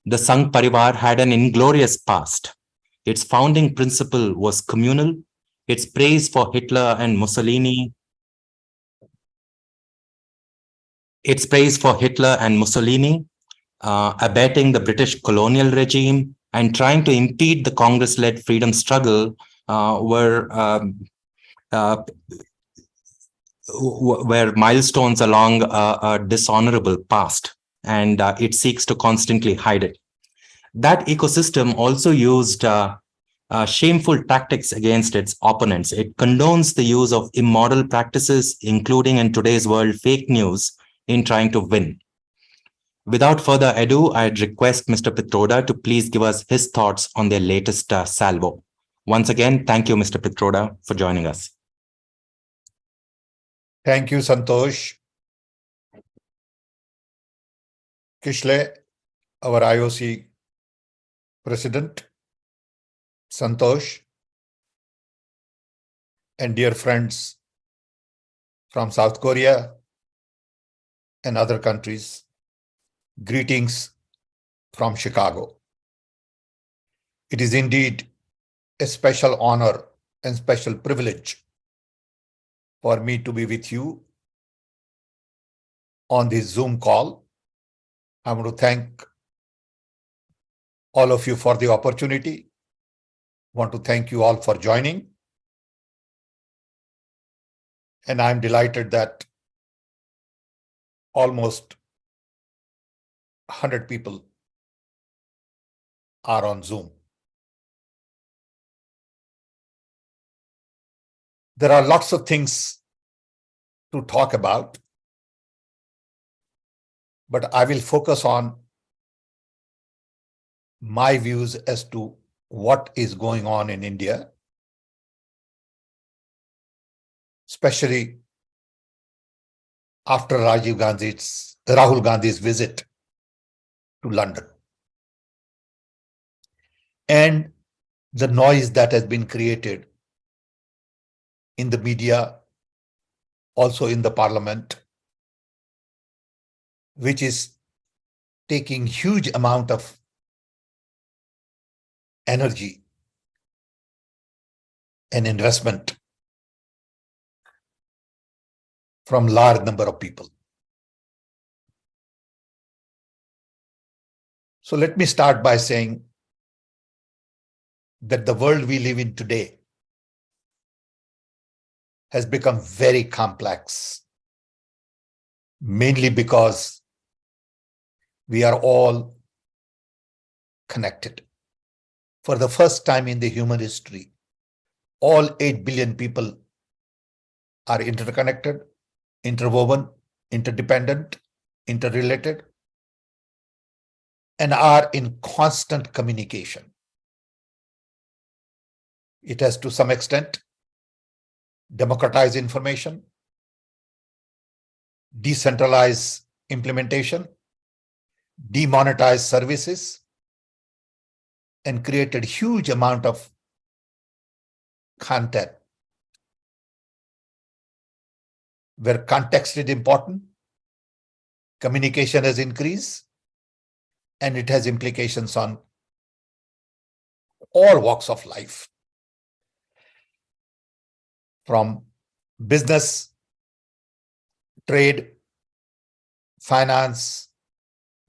The Sangh Parivar had an inglorious past. Its founding principle was communal. Its praise for Hitler and Mussolini abetting the British colonial regime and trying to impede the Congress-led freedom struggle uh, were milestones along a dishonorable past, and it seeks to constantly hide it. That ecosystem also used shameful tactics against its opponents. It condones the use of immoral practices, including in today's world, fake news, in trying to win. Without further ado, I'd request Mr. Pitroda to please give us his thoughts on their latest salvo. Once again, thank you, Mr. Pitroda, for joining us. Thank you, Santosh. Kislay, our IOC President, Santosh, and dear friends from South Korea and other countries, greetings from Chicago. It is indeed a special honor and special privilege for me to be with you on this Zoom call. I want to thank all of you for the opportunity. I want to thank you all for joining. And I'm delighted that almost 100 people are on Zoom. There are lots of things to talk about, but I will focus on my views as to what is going on in India, especially after Rahul Gandhi's visit to London, and the noise that has been created in the media, also in the parliament, which is taking huge amount of energy and investment from large number of people. So let me start by saying that the world we live in today has become very complex, mainly because we are all connected. For the first time in the human history, all 8 billion people are interconnected, interwoven, interdependent, interrelated, and are in constant communication. It has to some extent democratize information, decentralize implementation, demonetize services, and created huge amount of content where context is important, communication has increased, and it has implications on all walks of life, from business, trade, finance,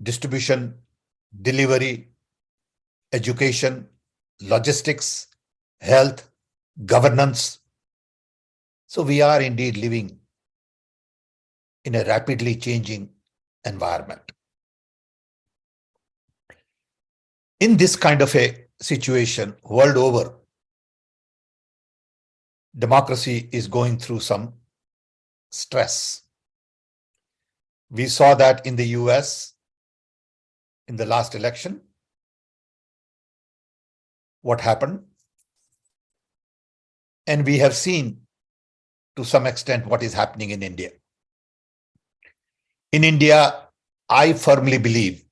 distribution, delivery, education, logistics, health, governance. So we are indeed living in a rapidly changing environment. In this kind of a situation, world over, democracy is going through some stress. We saw that in the US in the last election. What happened? And we have seen to some extent what is happening in India. In India, I firmly believe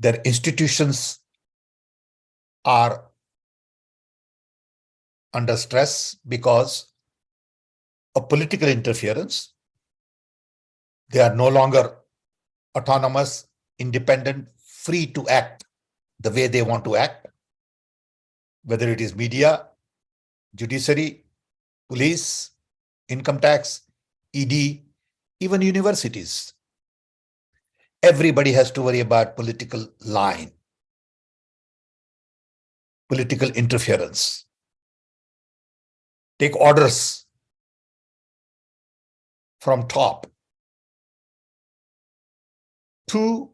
that institutions are under stress because of political interference. They are no longer autonomous, independent, free to act the way they want to act, whether it is media, judiciary, police, income tax, ED, even universities. Everybody has to worry about political line, political interference. Take orders from top to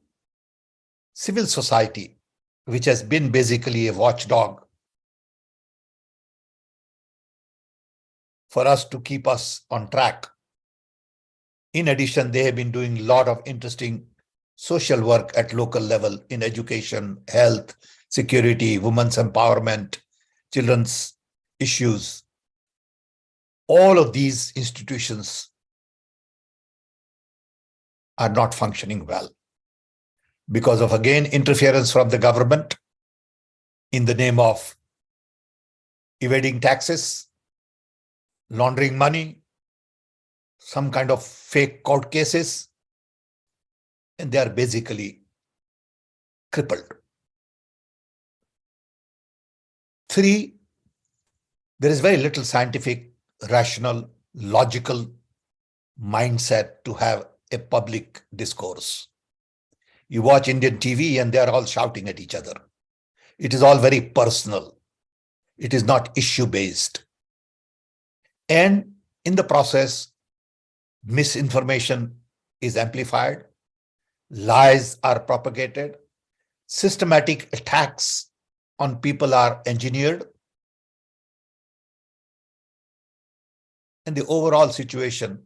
civil society, which has been basically a watchdog for us to keep us on track. In addition, they have been doing a lot of interesting social work at local level in education, health, security, women's empowerment, children's issues. All of these institutions are not functioning well because of, again, interference from the government in the name of evading taxes, laundering money, some kind of fake court cases, and they are basically crippled. 3, there is very little scientific, rational, logical mindset to have a public discourse. You watch Indian TV and they are all shouting at each other. It is all very personal. It is not issue-based. And in the process, misinformation is amplified, lies are propagated, systematic attacks on people are engineered, and the overall situation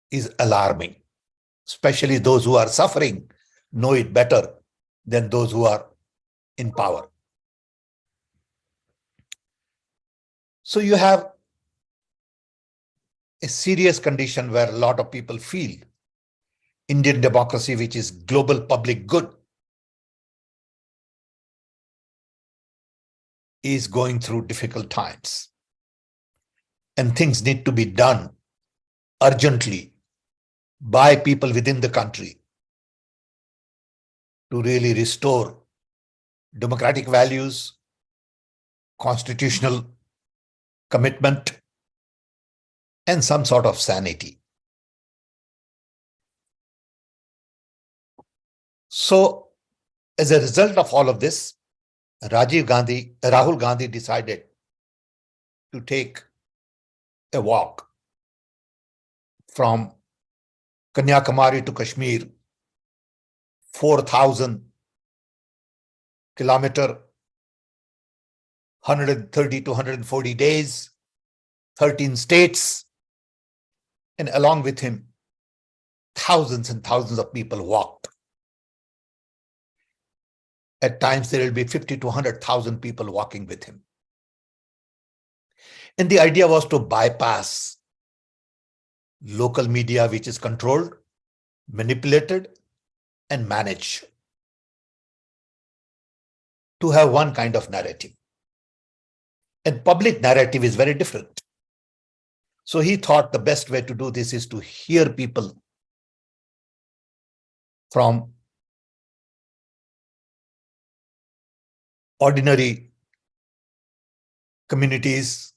is alarming. Especially those who are suffering know it better than those who are in power. So you have a serious condition where a lot of people feel Indian democracy, which is global public good, is going through difficult times. And things need to be done urgently by people within the country to really restore democratic values, constitutional commitment, and some sort of sanity. So, as a result of all of this, Rahul Gandhi decided to take a walk from Kanyakumari to Kashmir, 4,000 kilometer, 130 to 140 days, 13 states, and along with him, thousands and thousands of people walked. At times, there will be 50 to 100,000 people walking with him. And the idea was to bypass local media, which is controlled, manipulated, and managed, to have one kind of narrative. And public narrative is very different. So he thought the best way to do this is to hear people from ordinary communities,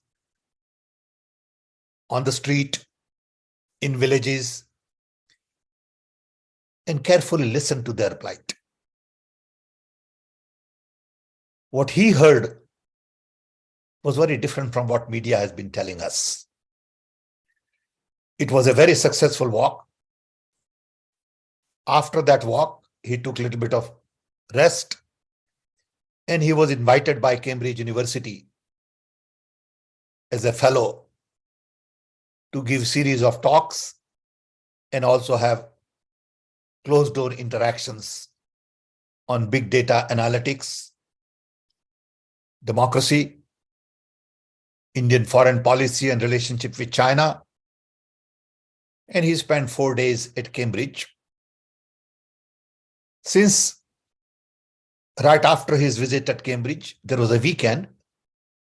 on the street, in villages, and carefully listen to their plight. What he heard was very different from what media has been telling us. It was a very successful walk. After that walk, he took a little bit of rest, and he was invited by Cambridge University as a fellow to give series of talks and also have closed-door interactions on big data analytics, democracy, Indian foreign policy and relationship with China. And he spent 4 days at Cambridge. Since right after his visit at Cambridge, there was a weekend,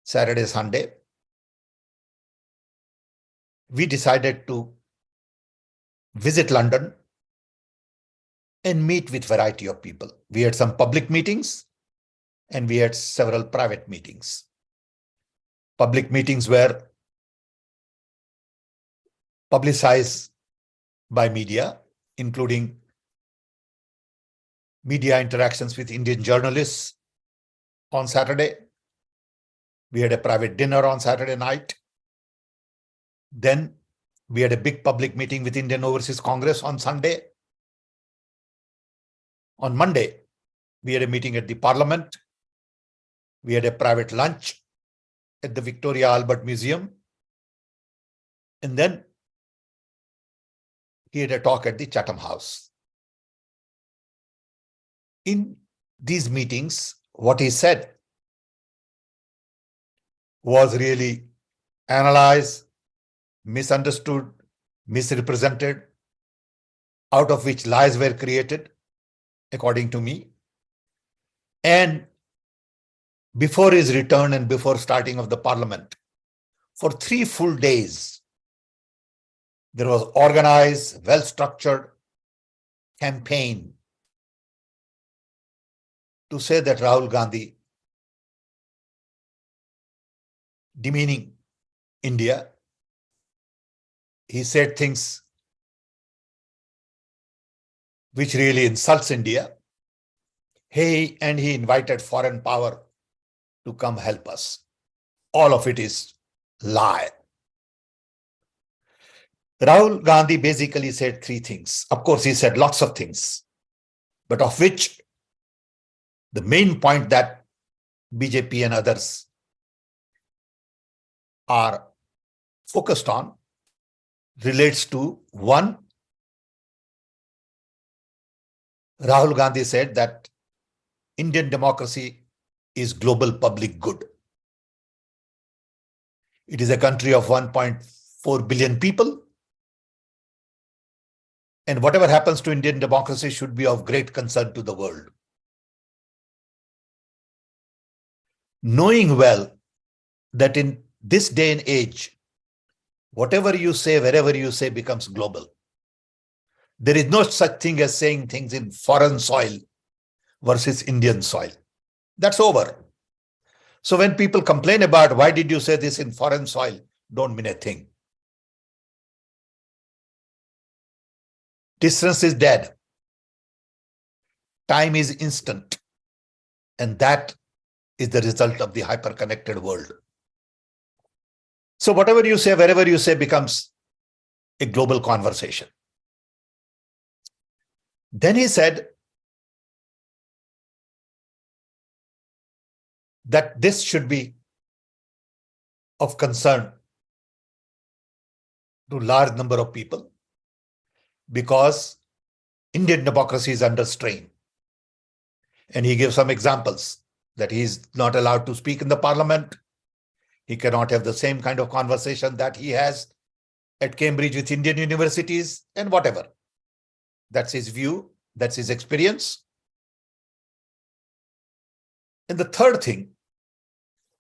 Saturday, Sunday, we decided to visit London and meet with variety of people. We had some public meetings and we had several private meetings. Public meetings were publicized by media, including media interactions with Indian journalists on Saturday. We had a private dinner on Saturday night. Then we had a big public meeting with Indian Overseas Congress on Sunday. On Monday, we had a meeting at the Parliament. We had a private lunch at the Victoria Albert Museum. And then he had a talk at the Chatham House. In these meetings, what he said was really analyzed, misunderstood, misrepresented, out of which lies were created, according to me. And before his return and before starting of the Parliament, for 3 full days, there was organized, well-structured campaign to say that Rahul Gandhi demeaning India. He said things which really insults India. And he invited foreign power to come help us. All of it is lie. Rahul Gandhi basically said 3 things. Of course, he said lots of things, but of which the main point that BJP and others are focused on relates to 1. Rahul Gandhi said that Indian democracy is global public good. It is a country of 1.4 billion people. And whatever happens to Indian democracy should be of great concern to the world. Knowing well that in this day and age, whatever you say, wherever you say becomes global. There is no such thing as saying things in foreign soil versus Indian soil. That's over. So when people complain about why did you say this in foreign soil, don't mean a thing. Distance is dead. Time is instant. And that is the result of the hyper-connected world. So whatever you say, wherever you say becomes a global conversation. Then he said that this should be of concern to large number of people because Indian democracy is under strain. And he gives some examples that he is not allowed to speak in the parliament. He cannot have the same kind of conversation that he has at Cambridge with Indian universities and whatever. That's his view. That's his experience. And the third thing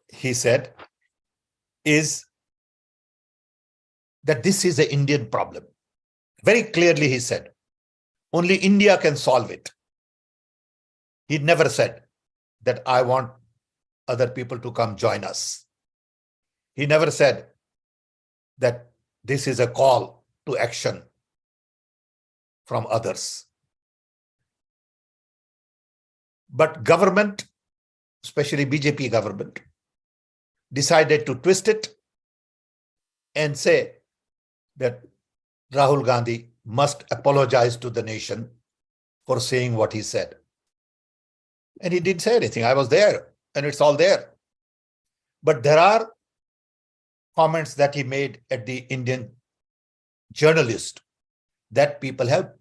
he said is that this is an Indian problem. Very clearly he said, only India can solve it. He never said that I want other people to come join us. He never said that this is a call to action from others. But government, especially BJP government, decided to twist it and say that Rahul Gandhi must apologize to the nation for saying what he said. And he didn't say anything. I was there and it's all there. But there are comments that he made at the Indian journalist that people have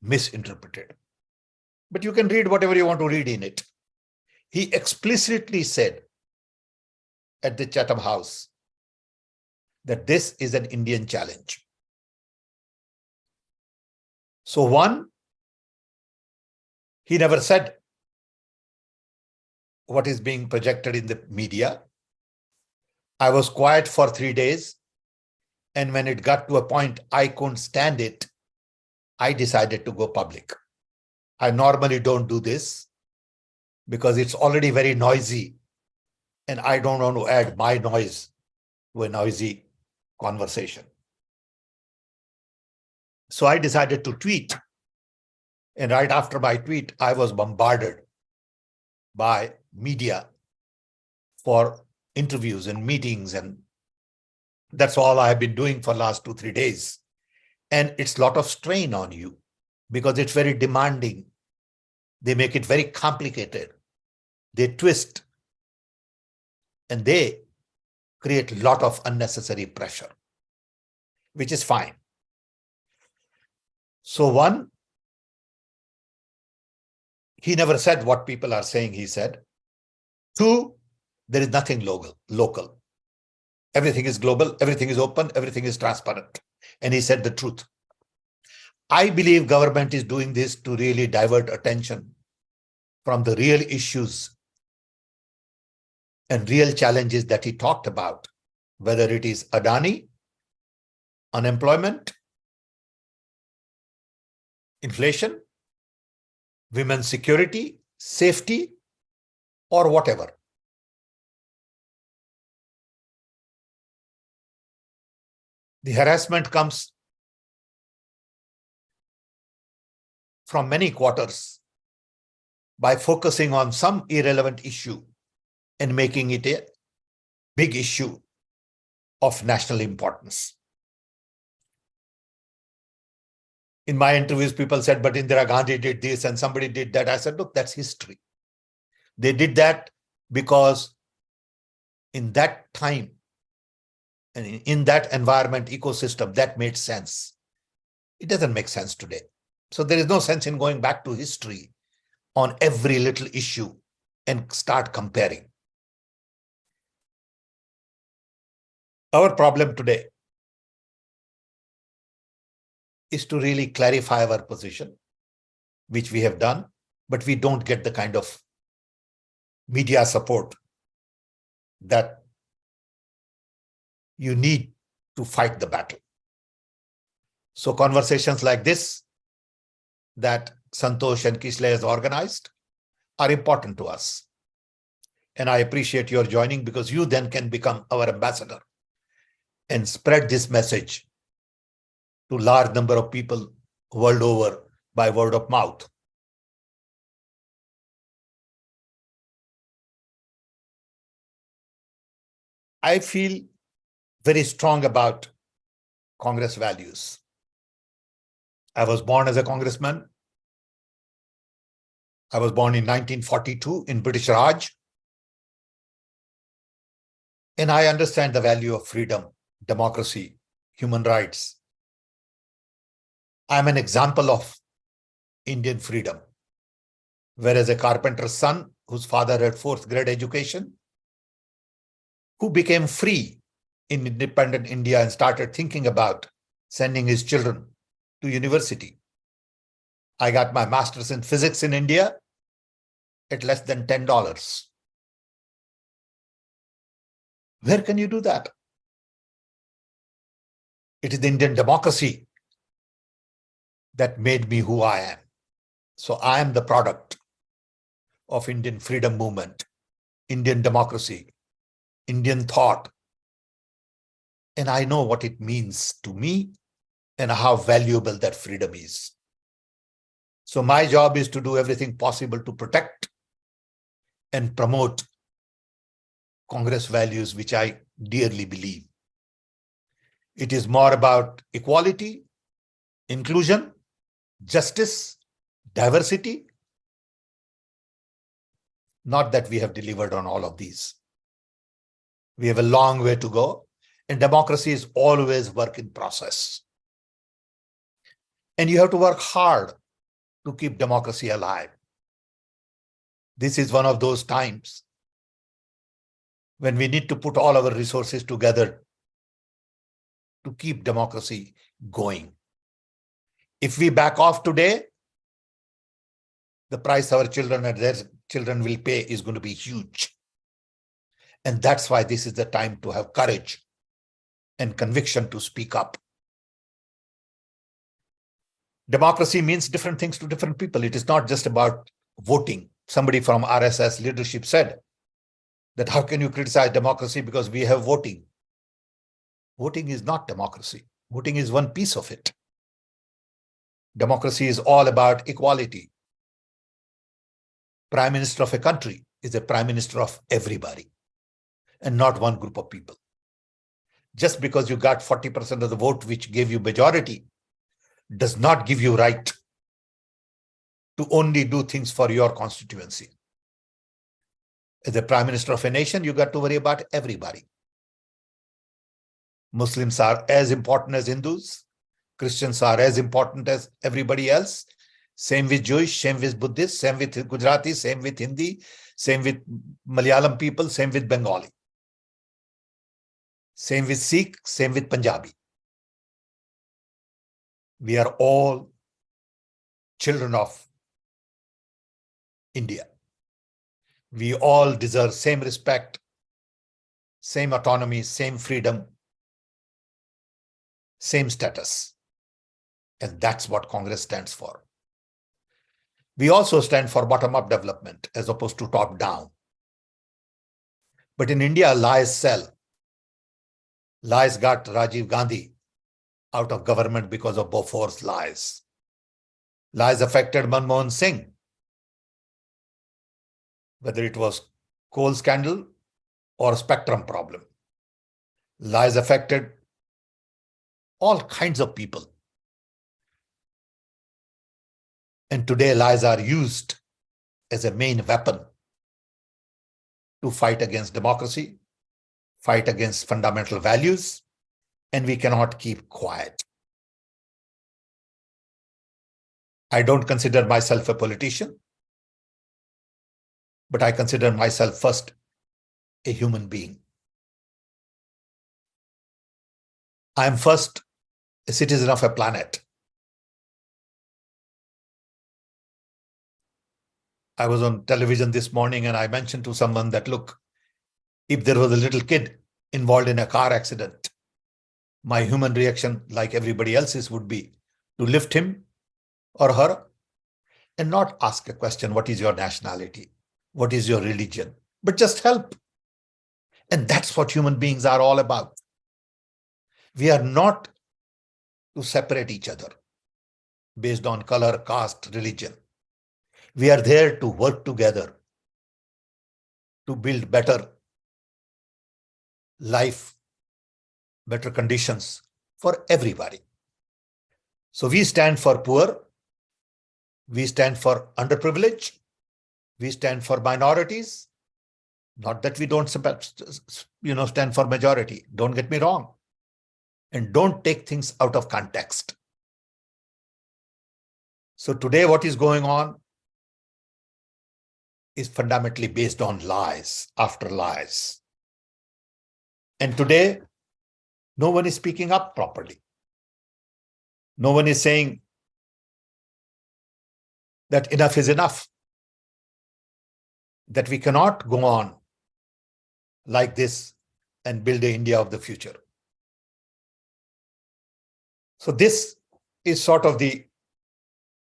misinterpreted. But you can read whatever you want to read in it. He explicitly said at the Chatham House that this is an Indian challenge. So 1, he never said what is being projected in the media. I was quiet for 3 days. And when it got to a point I couldn't stand it, I decided to go public. I normally don't do this because it's already very noisy and I don't want to add my noise to a noisy conversation. So I decided to tweet. And right after my tweet, I was bombarded by media for interviews and meetings. And that's all I've been doing for the last 2-3 days. And it's a lot of strain on you because it's very demanding. They make it very complicated. They twist and they create a lot of unnecessary pressure, which is fine. So one, he never said what people are saying he said. Two, there is nothing local. Everything is global, everything is open, everything is transparent. And he said the truth. I believe government is doing this to really divert attention from the real issues and real challenges that he talked about, whether it is Adani, unemployment, inflation, women's security, safety, or whatever. The harassment comes from many quarters by focusing on some irrelevant issue and making it a big issue of national importance. In my interviews, people said, but Indira Gandhi did this and somebody did that. I said, look, that's history. They did that because in that time and in that environment, ecosystem, that made sense. It doesn't make sense today. So there is no sense in going back to history on every little issue and start comparing. Our problem today is to really clarify our position, which we have done, but we don't get the kind of media support that you need to fight the battle. So conversations like this that Santosh and Kislay has organized are important to us. And I appreciate your joining because you then can become our ambassador and spread this message to large number of people world over by word of mouth. I feel very strong about Congress values. I was born as a congressman. I was born in 1942 in British Raj. And I understand the value of freedom, democracy, human rights. I'm an example of Indian freedom. Whereas a carpenter's son, whose father had 4th grade education, who became free in independent India and started thinking about sending his children to university. I got my master's in physics in India at less than $10. Where can you do that? It is the Indian democracy that made me who I am. So I am the product of Indian freedom movement, Indian democracy, Indian thought. And I know what it means to me and how valuable that freedom is. So my job is to do everything possible to protect and promote Congress values, which I dearly believe. It is more about equality, inclusion, justice, diversity. Not that we have delivered on all of these. We have a long way to go, and democracy is always work in process. And you have to work hard to keep democracy alive. This is one of those times when we need to put all our resources together to keep democracy going. If we back off today, the price our children and their children will pay is going to be huge. And that's why this is the time to have courage and conviction to speak up. Democracy means different things to different people. It is not just about voting. Somebody from RSS leadership said that how can you criticize democracy because we have voting? Voting is not democracy. Voting is one piece of it. Democracy is all about equality. Prime Minister of a country is a Prime Minister of everybody and not one group of people. Just because you got 40% of the vote, which gave you majority, does not give you right to only do things for your constituency. As the Prime Minister of a nation, you got to worry about everybody. Muslims are as important as Hindus. Christians are as important as everybody else. Same with Jewish, same with Buddhists, same with Gujarati, same with Hindi, same with Malayalam people, same with Bengali. Same with Sikh, same with Punjabi. We are all children of India. We all deserve same respect, same autonomy, same freedom, same status. And that's what Congress stands for. We also stand for bottom-up development as opposed to top-down. But in India, lies sell. Lies got Rajiv Gandhi out of government because of Bofor's lies. Lies affected Manmohan Singh, whether it was coal scandal or spectrum problem. Lies affected all kinds of people. And today lies are used as a main weapon to fight against democracy, fight against fundamental values, and we cannot keep quiet. I don't consider myself a politician, but I consider myself first a human being. I am first a citizen of a planet. I was on television this morning and I mentioned to someone that, look, if there was a little kid involved in a car accident, my human reaction, like everybody else's, would be to lift him or her and not ask a question, what is your nationality? What is your religion? But just help. And that's what human beings are all about. We are not to separate each other based on color, caste, religion. We are there to work together to build better life, better conditions for everybody. So we stand for poor, we stand for underprivileged, we stand for minorities. Not that we don't stand for majority. Don't get me wrong. And don't take things out of context. So today what is going on is fundamentally based on lies after lies. And today, no one is speaking up properly. No one is saying that enough is enough, that we cannot go on like this and build the India of the future. So this is sort of the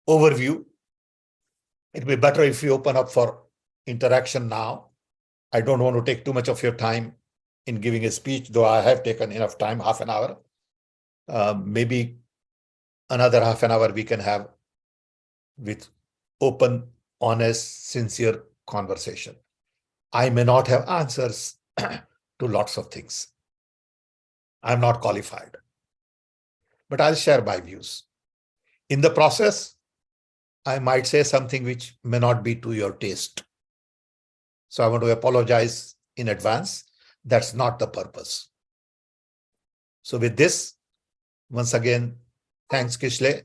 overview. It'd be better if we open up for interaction now. I don't want to take too much of your time in giving a speech, though I have taken enough time, half an hour. Maybe another half an hour we can have with open, honest, sincere conversation. I may not have answers to lots of things. I'm not qualified, but I'll share my views. In the process, I might say something which may not be to your taste. So I want to apologize in advance. That's not the purpose. So with this, once again, thanks, Kislay,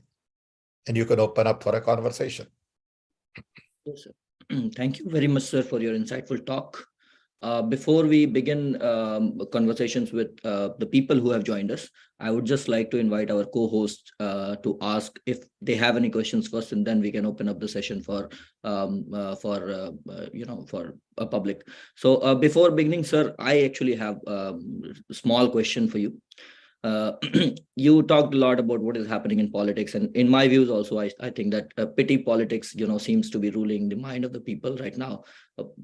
and you can open up for a conversation. Yes, sir. Thank you very much, sir, for your insightful talk. Before we begin conversations with the people who have joined us, I would just like to invite our co-host to ask if they have any questions first, and then we can open up the session for a public. So before beginning, sir, I actually have a small question for you. You talked a lot about what is happening in politics, and in my views also, I think that petty politics, seems to be ruling the mind of the people right now,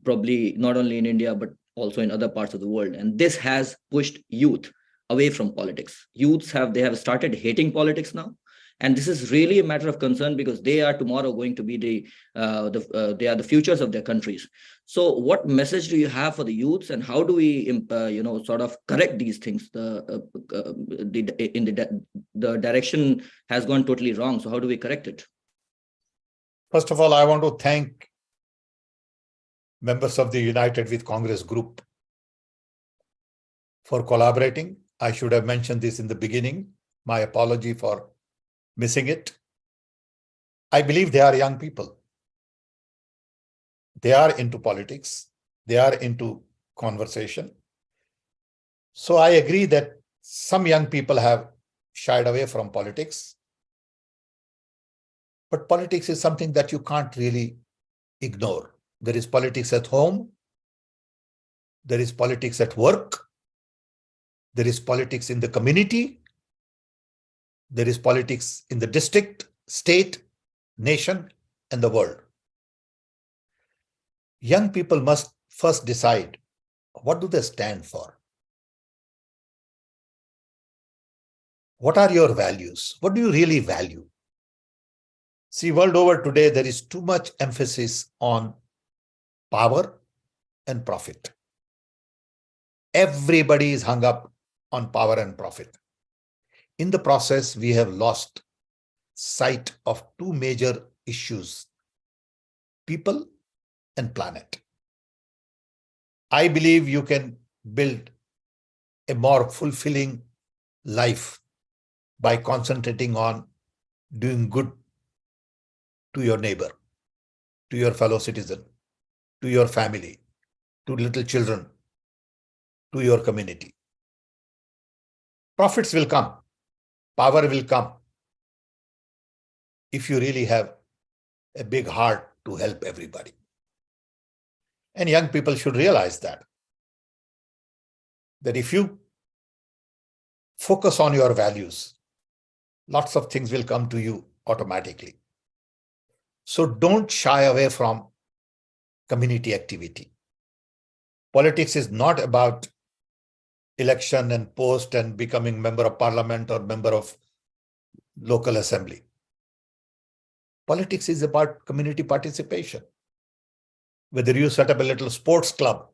probably not only in India but also in other parts of the world. And this has pushed youth away from politics. They have started hating politics now, and this is really a matter of concern because they are tomorrow going to be they are the futures of their countries. So what message do you have for the youths, and how do we sort of correct these things? The direction has gone totally wrong, so how do we correct it? First of all, I want to thank members of the United with Congress group for collaborating. I should have mentioned this in the beginning. My apology for missing it. I believe they are young people. They are into politics. They are into conversation. So I agree that some young people have shied away from politics. But politics is something that you can't really ignore. There is politics at home. There is politics at work. There is politics in the community. There is politics in the district, state, nation, and the world. Young people must first decide, what do they stand for? What are your values? What do you really value? See, world over today, there is too much emphasis on power and profit. Everybody is hung up on power and profit. In the process, we have lost sight of two major issues: people and planet. I believe you can build a more fulfilling life by concentrating on doing good to your neighbor, to your fellow citizen, to your family, to little children, to your community. Profits will come, power will come, if you really have a big heart to help everybody. And young people should realize that if you focus on your values, lots of things will come to you automatically. So don't shy away from community activity. Politics is not about election and post and becoming member of parliament or member of local assembly. Politics is about community participation. Whether you set up a little sports club,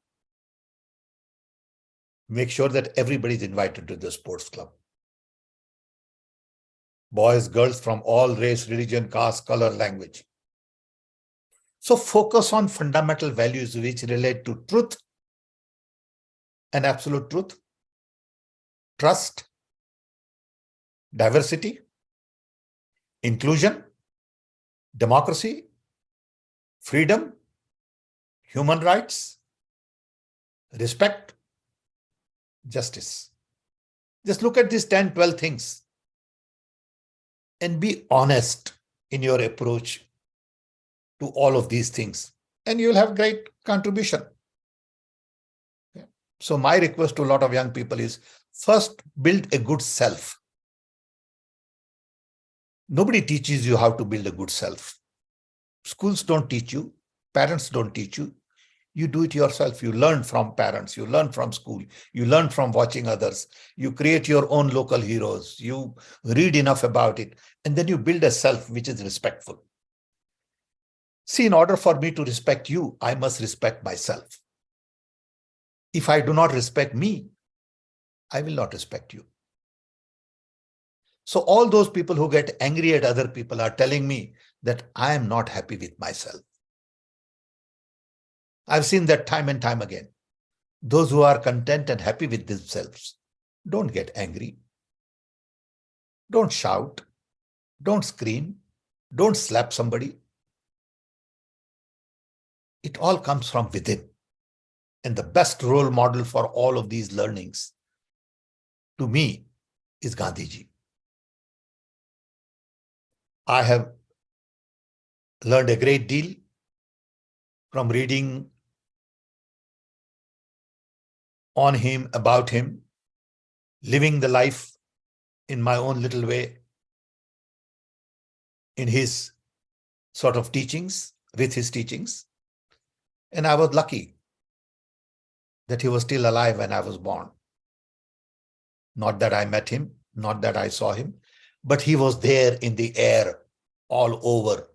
make sure that everybody is invited to the sports club. Boys, girls from all race, religion, caste, color, language. So focus on fundamental values which relate to truth and absolute truth, trust, diversity, inclusion, democracy, freedom, human rights, respect, justice. Just look at these 10, 12 things and be honest in your approach to all of these things, and you'll have great contribution. So my request to a lot of young people is, first build a good self. Nobody teaches you how to build a good self. Schools don't teach you, parents don't teach you. You do it yourself. You learn from parents, you learn from school, you learn from watching others. You create your own local heroes. You read enough about it, and then you build a self which is respectful. See, in order for me to respect you, I must respect myself. If I do not respect me, I will not respect you. So all those people who get angry at other people are telling me that I am not happy with myself. I've seen that time and time again. Those who are content and happy with themselves, don't get angry. Don't shout. Don't scream. Don't slap somebody. It all comes from within. And the best role model for all of these learnings, to me, is Gandhiji. I have learned a great deal from reading on him, about him, living the life in my own little way in his sort of teachings, with his teachings. And I was lucky that he was still alive when I was born. Not that I met him, not that I saw him, but he was there in the air all over.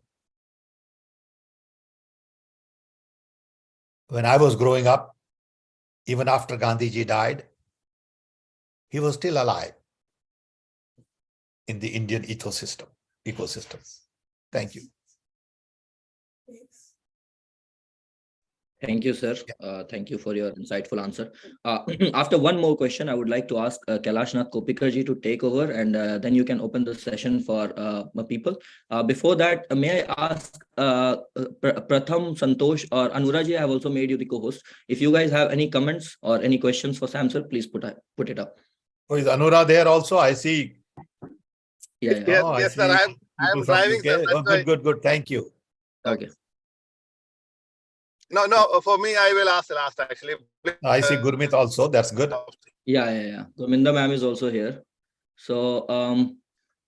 When I was growing up, even after Gandhiji died, he was still alive in the Indian ecosystem. Thank you. Thank you, sir. Yeah. Thank you for your insightful answer. After one more question, I would like to ask Kailashnath Kopikarji to take over, and then you can open the session for people. Before that, may I ask Pratham, Santosh, or Anuraji? I have also made you the co-host. If you guys have any comments or any questions for Sam, sir, please put it up. Oh, is Anura there also? I see. Yeah. Yes, Oh, yes, I sir. see I people am from driving, UK. sir. Oh, That's why. good. Thank you. Okay. No. For me, I will ask the last actually. I see Gurmeet also. That's good. Yeah. Gominda ma'am is also here. So,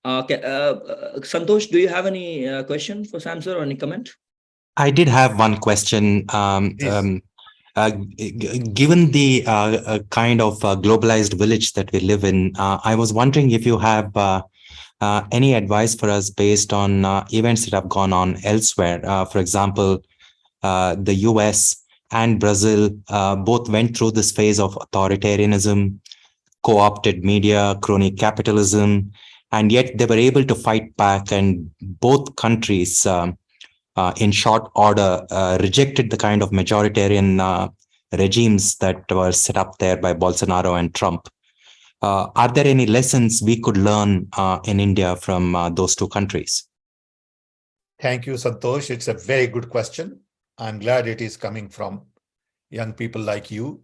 Santosh, do you have any question for Sam, sir, or any comment? I did have one question. Please. Given the kind of globalized village that we live in, I was wondering if you have any advice for us based on events that have gone on elsewhere. For example, the US and Brazil both went through this phase of authoritarianism, co-opted media, crony capitalism, and yet they were able to fight back, and both countries in short order rejected the kind of majoritarian regimes that were set up there by Bolsonaro and Trump. Are there any lessons we could learn in India from those two countries? Thank you, Santosh. It's a very good question. I'm glad it is coming from young people like you.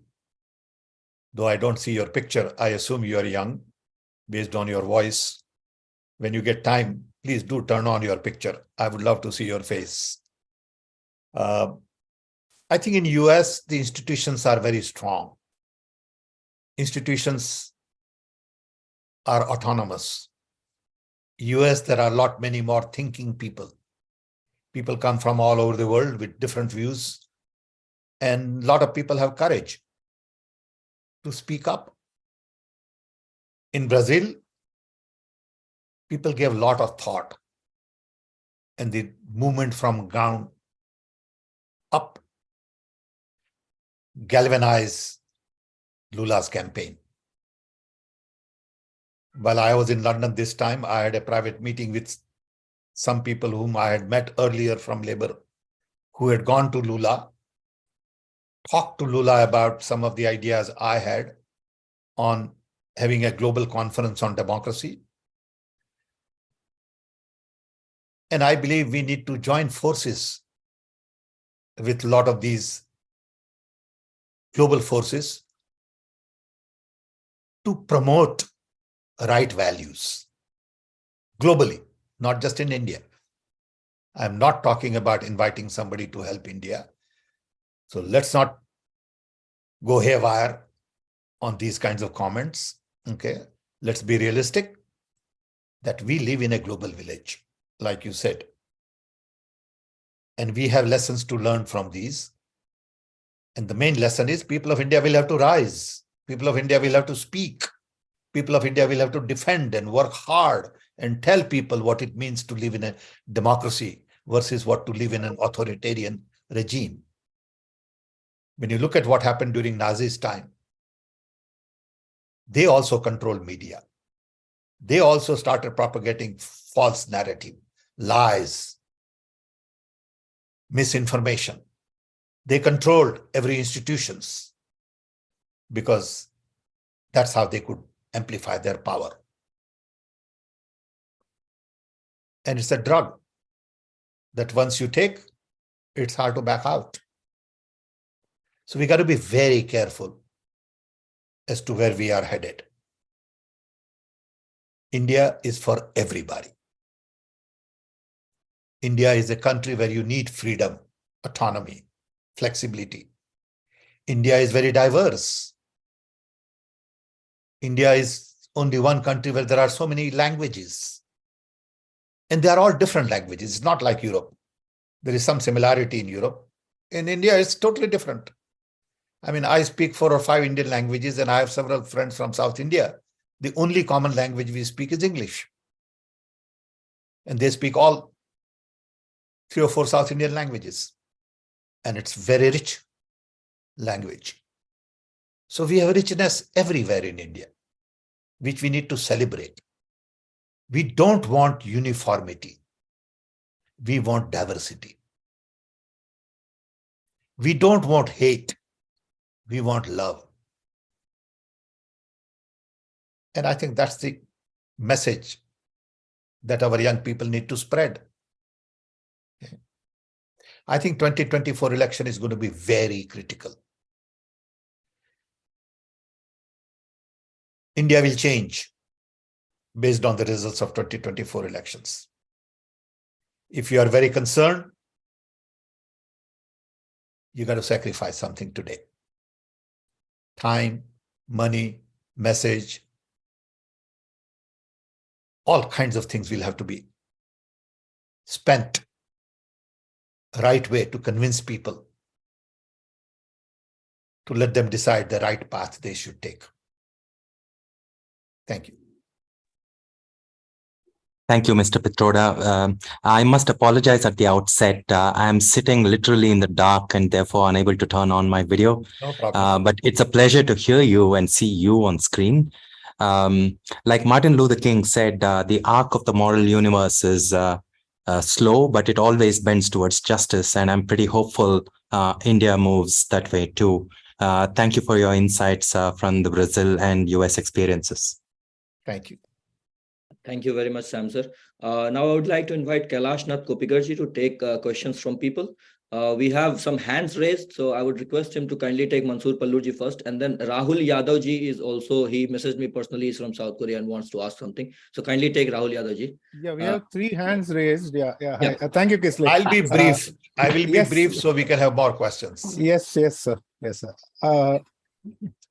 Though I don't see your picture, I assume you are young based on your voice. When you get time, please do turn on your picture. I would love to see your face. I think in US, the institutions are very strong. Institutions are autonomous. US, there are many more thinking people. People come from all over the world with different views. And a lot of people have courage to speak up. In Brazil, people gave a lot of thought. And the movement from ground up galvanized Lula's campaign. While I was in London this time, I had a private meeting with some people whom I had met earlier from Labour, who had gone to Lula, talked to Lula about some of the ideas I had on having a global conference on democracy. And I believe we need to join forces with a lot of these global forces to promote right values globally, not just in India. I'm not talking about inviting somebody to help India. So let's not go haywire on these kinds of comments. Okay, let's be realistic that we live in a global village, like you said. And we have lessons to learn from these. And the main lesson is people of India will have to rise. People of India will have to speak. People of India will have to defend and work hard and tell people what it means to live in a democracy versus what to live in an authoritarian regime. When you look at what happened during Nazi's time, they also controlled media. They also started propagating false narrative, lies, misinformation. They controlled every institutions because that's how they could amplify their power. And it's a drug that once you take, it's hard to back out. So we got to be very careful as to where we are headed. India is for everybody. India is a country where you need freedom, autonomy, flexibility. India is very diverse. India is only one country where there are so many languages. And they are all different languages. It's not like Europe. There is some similarity in Europe. In India, it's totally different. I mean, I speak 4 or 5 Indian languages, and I have several friends from South India. The only common language we speak is English. And they speak all 3 or 4 South Indian languages. And it's very rich language. So we have richness everywhere in India, which we need to celebrate. We don't want uniformity. We want diversity. We don't want hate. We want love. And I think that's the message that our young people need to spread. I think 2024 election is going to be very critical. India will change based on the results of 2024 elections. If you are very concerned, you got to sacrifice something today. Time, money, message, all kinds of things will have to be spent right way to convince people, to let them decide the right path they should take. Thank you. Thank you, Mr. Pitroda. I must apologize at the outset. I am sitting literally in the dark and therefore unable to turn on my video. No problem. But it's a pleasure to hear you and see you on screen. Like Martin Luther King said, the arc of the moral universe is slow, but it always bends towards justice. And I'm pretty hopeful India moves that way too. Thank you for your insights from the Brazil and US experiences. Thank you. Thank you very much, Sam, sir. Now I would like to invite Kailash Nath Kopigarji to take questions from people. We have some hands raised, so I would request him to kindly take Mansoor Pallurji first. And then Rahul Yadavji is also, he messaged me personally, he's from South Korea and wants to ask something. So kindly take Rahul Yadavji. Yeah, we have 3 hands raised. Yeah. Thank you, Kislay. I'll be brief. I will be yes. brief so we can have more questions. Yes, sir. Yes, sir.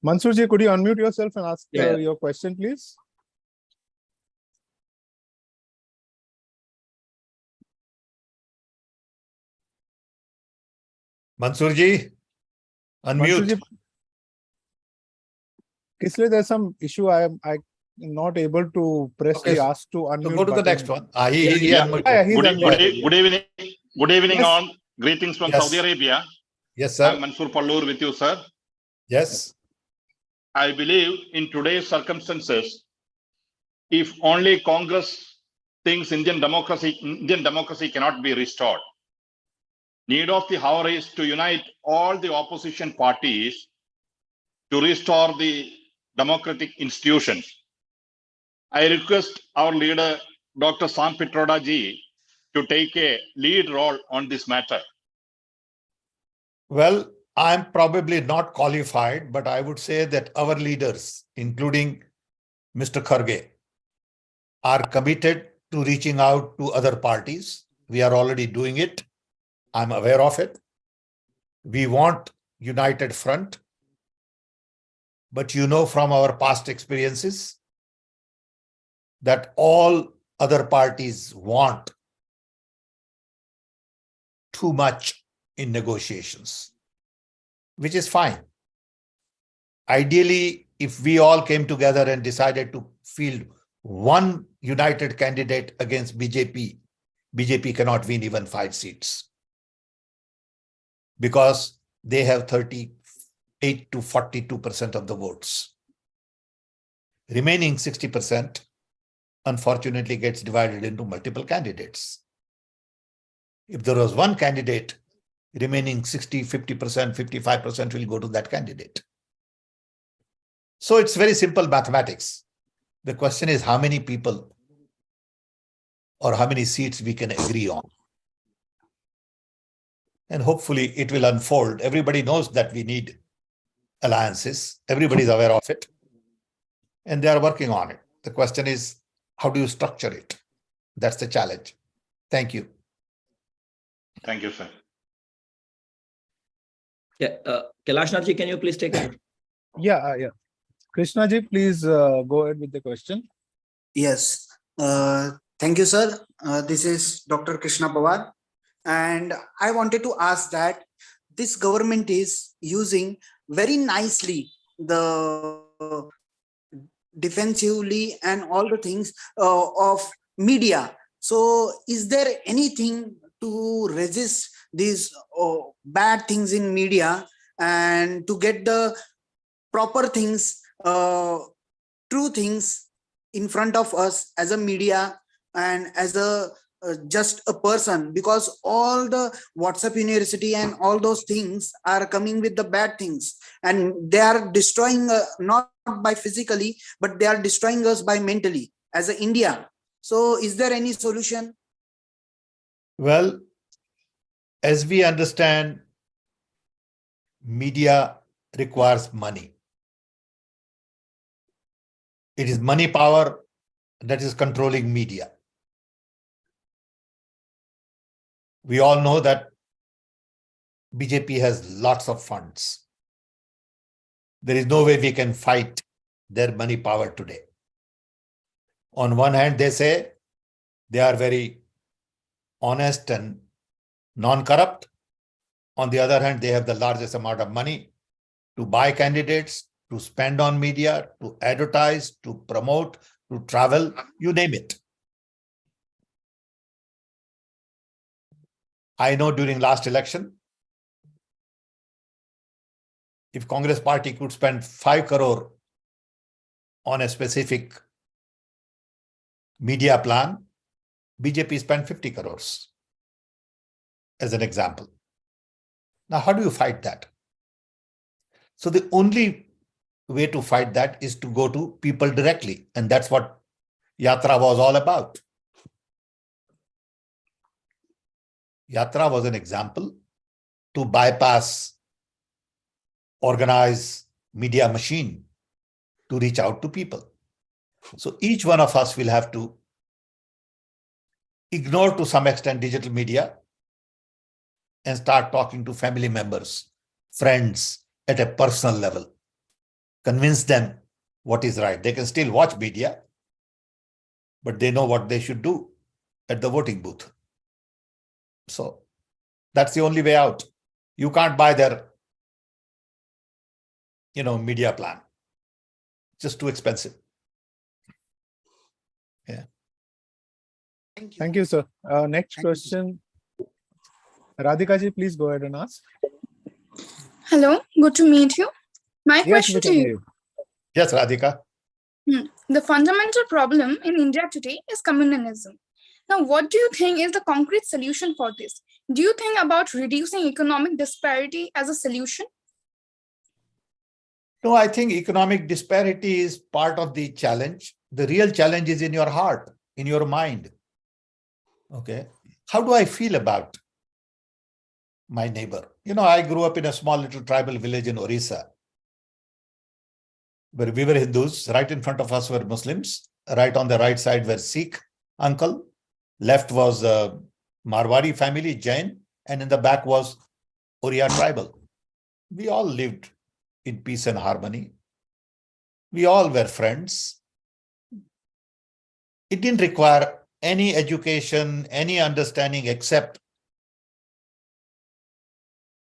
Mansoorji, could you unmute yourself and ask your question, please? Mansoorji, unmute. Mansoorji, Kislay, there's some issue. I'm not able to press the ask to unmute. So go to the next one. He's Good evening Yes. all. Greetings from Yes. Saudi Arabia. Yes, sir. I'm Mansoor Pallur with you, sir. Yes. I believe in today's circumstances, if only Congress thinks Indian democracy cannot be restored, need of the hour is to unite all the opposition parties to restore the democratic institutions. I request our leader, Dr. Sam Pitroda ji, to take a lead role on this matter. Well, I'm probably not qualified, but I would say that our leaders, including Mr. Kharge, are committed to reaching out to other parties. We are already doing it. I'm aware of it. We want united front. But you know from our past experiences that all other parties want too much in negotiations, which is fine. Ideally, if we all came together and decided to field one united candidate against BJP, BJP cannot win even 5 seats because they have 38 to 42% of the votes. Remaining 60%, unfortunately, gets divided into multiple candidates. If there was one candidate, remaining 60, 50%, 55% will go to that candidate. So it's very simple mathematics. The question is how many people or how many seats we can agree on. And hopefully it will unfold. Everybody knows that we need alliances. Everybody is aware of it. And they are working on it. The question is, how do you structure it? That's the challenge. Thank you. Thank you, sir. Yeah, Kailash Nath ji, can you please take it? Yeah. Krishna ji, please go ahead with the question. Yes. Thank you, sir. This is Dr. Krishna Pawar. And I wanted to ask that this government is using very nicely the defensively and all the things of media. So is there anything to resist these bad things in media and to get the proper things, true things in front of us as a media and as a just a person, because all the WhatsApp University and all those things are coming with the bad things and they are destroying not by physically, but they are destroying us by mentally as a India. So is there any solution? Well, as we understand, media requires money. It is money power that is controlling media. We all know that BJP has lots of funds. There is no way we can fight their money power today. On one hand, they say they are very honest and non-corrupt. On the other hand, they have the largest amount of money to buy candidates, to spend on media, to advertise, to promote, to travel, you name it. I know during last election, if Congress party could spend 5 crore on a specific media plan, BJP spent 50 crores as an example. Now, how do you fight that? So the only way to fight that is to go to people directly. And that's what Yatra was all about. Yatra was an example to bypass organized media machine to reach out to people. So each one of us will have to ignore to some extent digital media and start talking to family members, friends at a personal level. Convince them what is right. They can still watch media, but they know what they should do at the voting booth. So that's the only way out. You can't buy their, media plan. It's just too expensive. Yeah. Thank you. Thank you, sir. Next question. Radhika ji, please go ahead and ask. Hello, good to meet you. My Yes, question we to can hear you. you. Yes, Radhika. The fundamental problem in India today is communalism. Now, what do you think is the concrete solution for this? Do you think about reducing economic disparity as a solution? No, I think economic disparity is part of the challenge. The real challenge is in your heart, in your mind. Okay. How do I feel about my neighbor? I grew up in a small little tribal village in Orissa, where we were Hindus. Right in front of us were Muslims. Right on the right side were Sikh uncle. Left was Marwari family, Jain. And in the back was Oriya tribal. We all lived in peace and harmony. We all were friends. It didn't require any education, any understanding except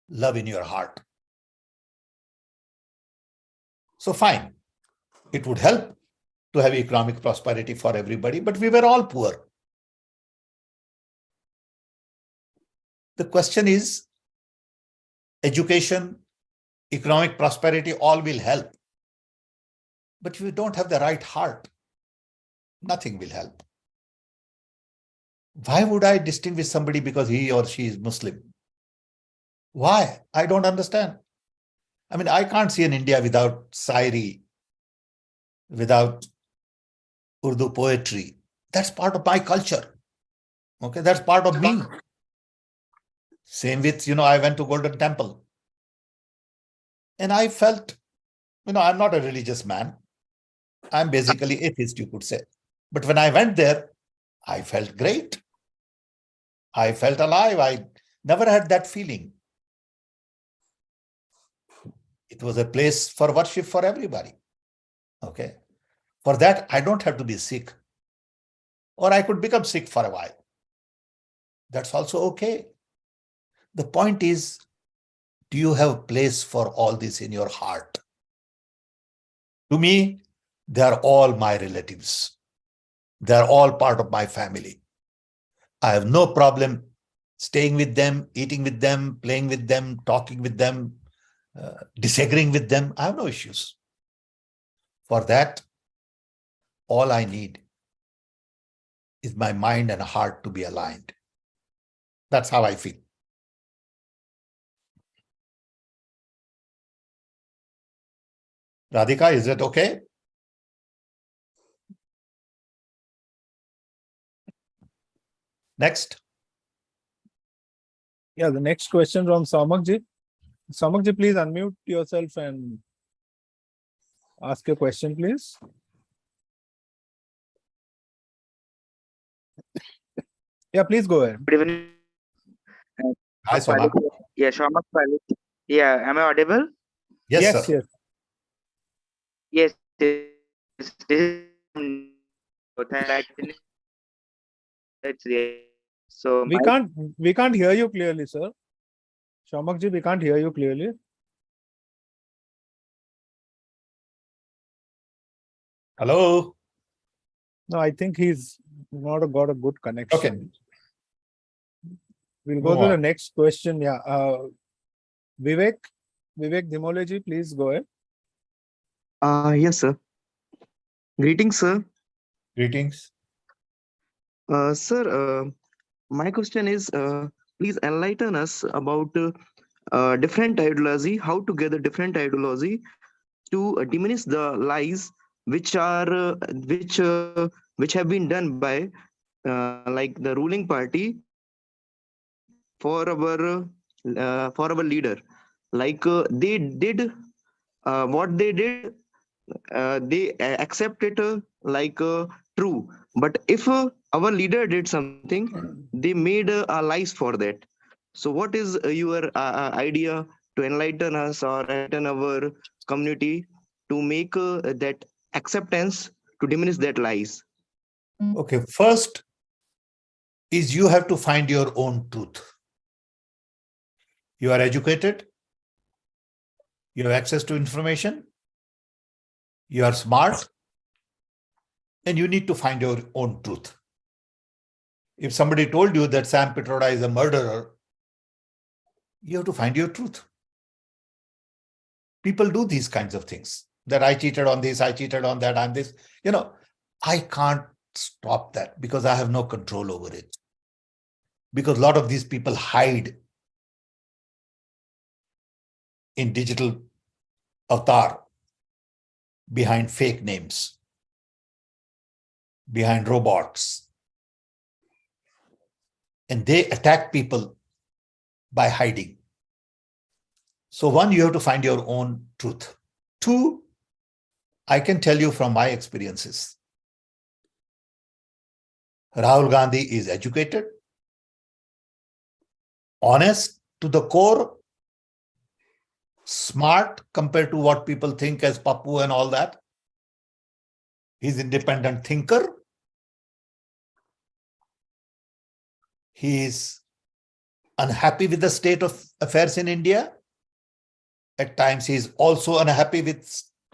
love in your heart. So fine, it would help to have economic prosperity for everybody, but we were all poor. The question is, education, economic prosperity, all will help. But if you don't have the right heart, nothing will help. Why would I distinguish somebody because he or she is Muslim? Why? I don't understand. I mean, I can't see an India without Sairi, without Urdu poetry. That's part of my culture. Okay, that's part of me. Same with, I went to Golden Temple. And I felt, I'm not a religious man. I'm basically atheist, you could say. But when I went there, I felt great. I felt alive. I never had that feeling. It was a place for worship for everybody. Okay. For that, I don't have to be sick. Or I could become sick for a while. That's also okay. The point is, do you have a place for all this in your heart? To me, they are all my relatives. They are all part of my family. I have no problem staying with them, eating with them, playing with them, talking with them, disagreeing with them. I have no issues. For that, all I need is my mind and heart to be aligned. That's how I feel. Radhika, is it okay? Next. Yeah, the next question from Samakji. Samakji, please unmute yourself and ask your question, please. Yeah, please go ahead. Good evening. Hi, Soma. Yeah, Shamak Pilot. Yeah, am I audible? Yes, Yes, sir. yes. Yes. This is so We can't hear you clearly, sir. Shamakji, we can't hear you clearly. Hello. No, I think he's not got a good connection. Okay. We'll Move go to the on. next question. Yeah. Vivek Dimolaji, please go ahead. yes, sir. Greetings, sir. Greetings. Sir, my question is, please enlighten us about different ideology, how to gather different ideology to diminish the lies which are which have been done by like the ruling party for our leader. Like they did what they did, they accept it like true. But if our leader did something, they made lies for that. So, what is your idea to enlighten us or enlighten our community to make that acceptance to diminish that lies? Okay. First is you have to find your own truth. You are educated. You have access to information. You are smart. And you need to find your own truth. If somebody told you that Sam Pitroda is a murderer, you have to find your truth. People do these kinds of things. That I cheated on this, I cheated on that, I'm this. I can't stop that because I have no control over it. Because a lot of these people hide in digital avatar behind fake names, behind robots. And they attack people by hiding. So one, you have to find your own truth. Two, I can tell you from my experiences, Rahul Gandhi is educated, honest to the core, smart compared to what people think as Pappu and all that. He's an independent thinker. He is unhappy with the state of affairs in India. At times, he is also unhappy with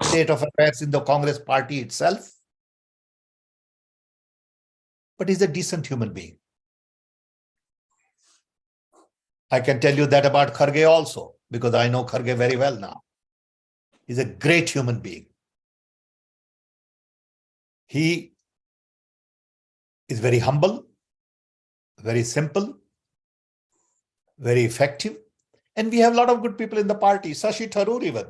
state of affairs in the Congress party itself. But he's a decent human being. I can tell you that about Kharge also, because I know Kharge very well now. He's a great human being. He is very humble, very simple, very effective. And we have a lot of good people in the party. Shashi Tharoor even,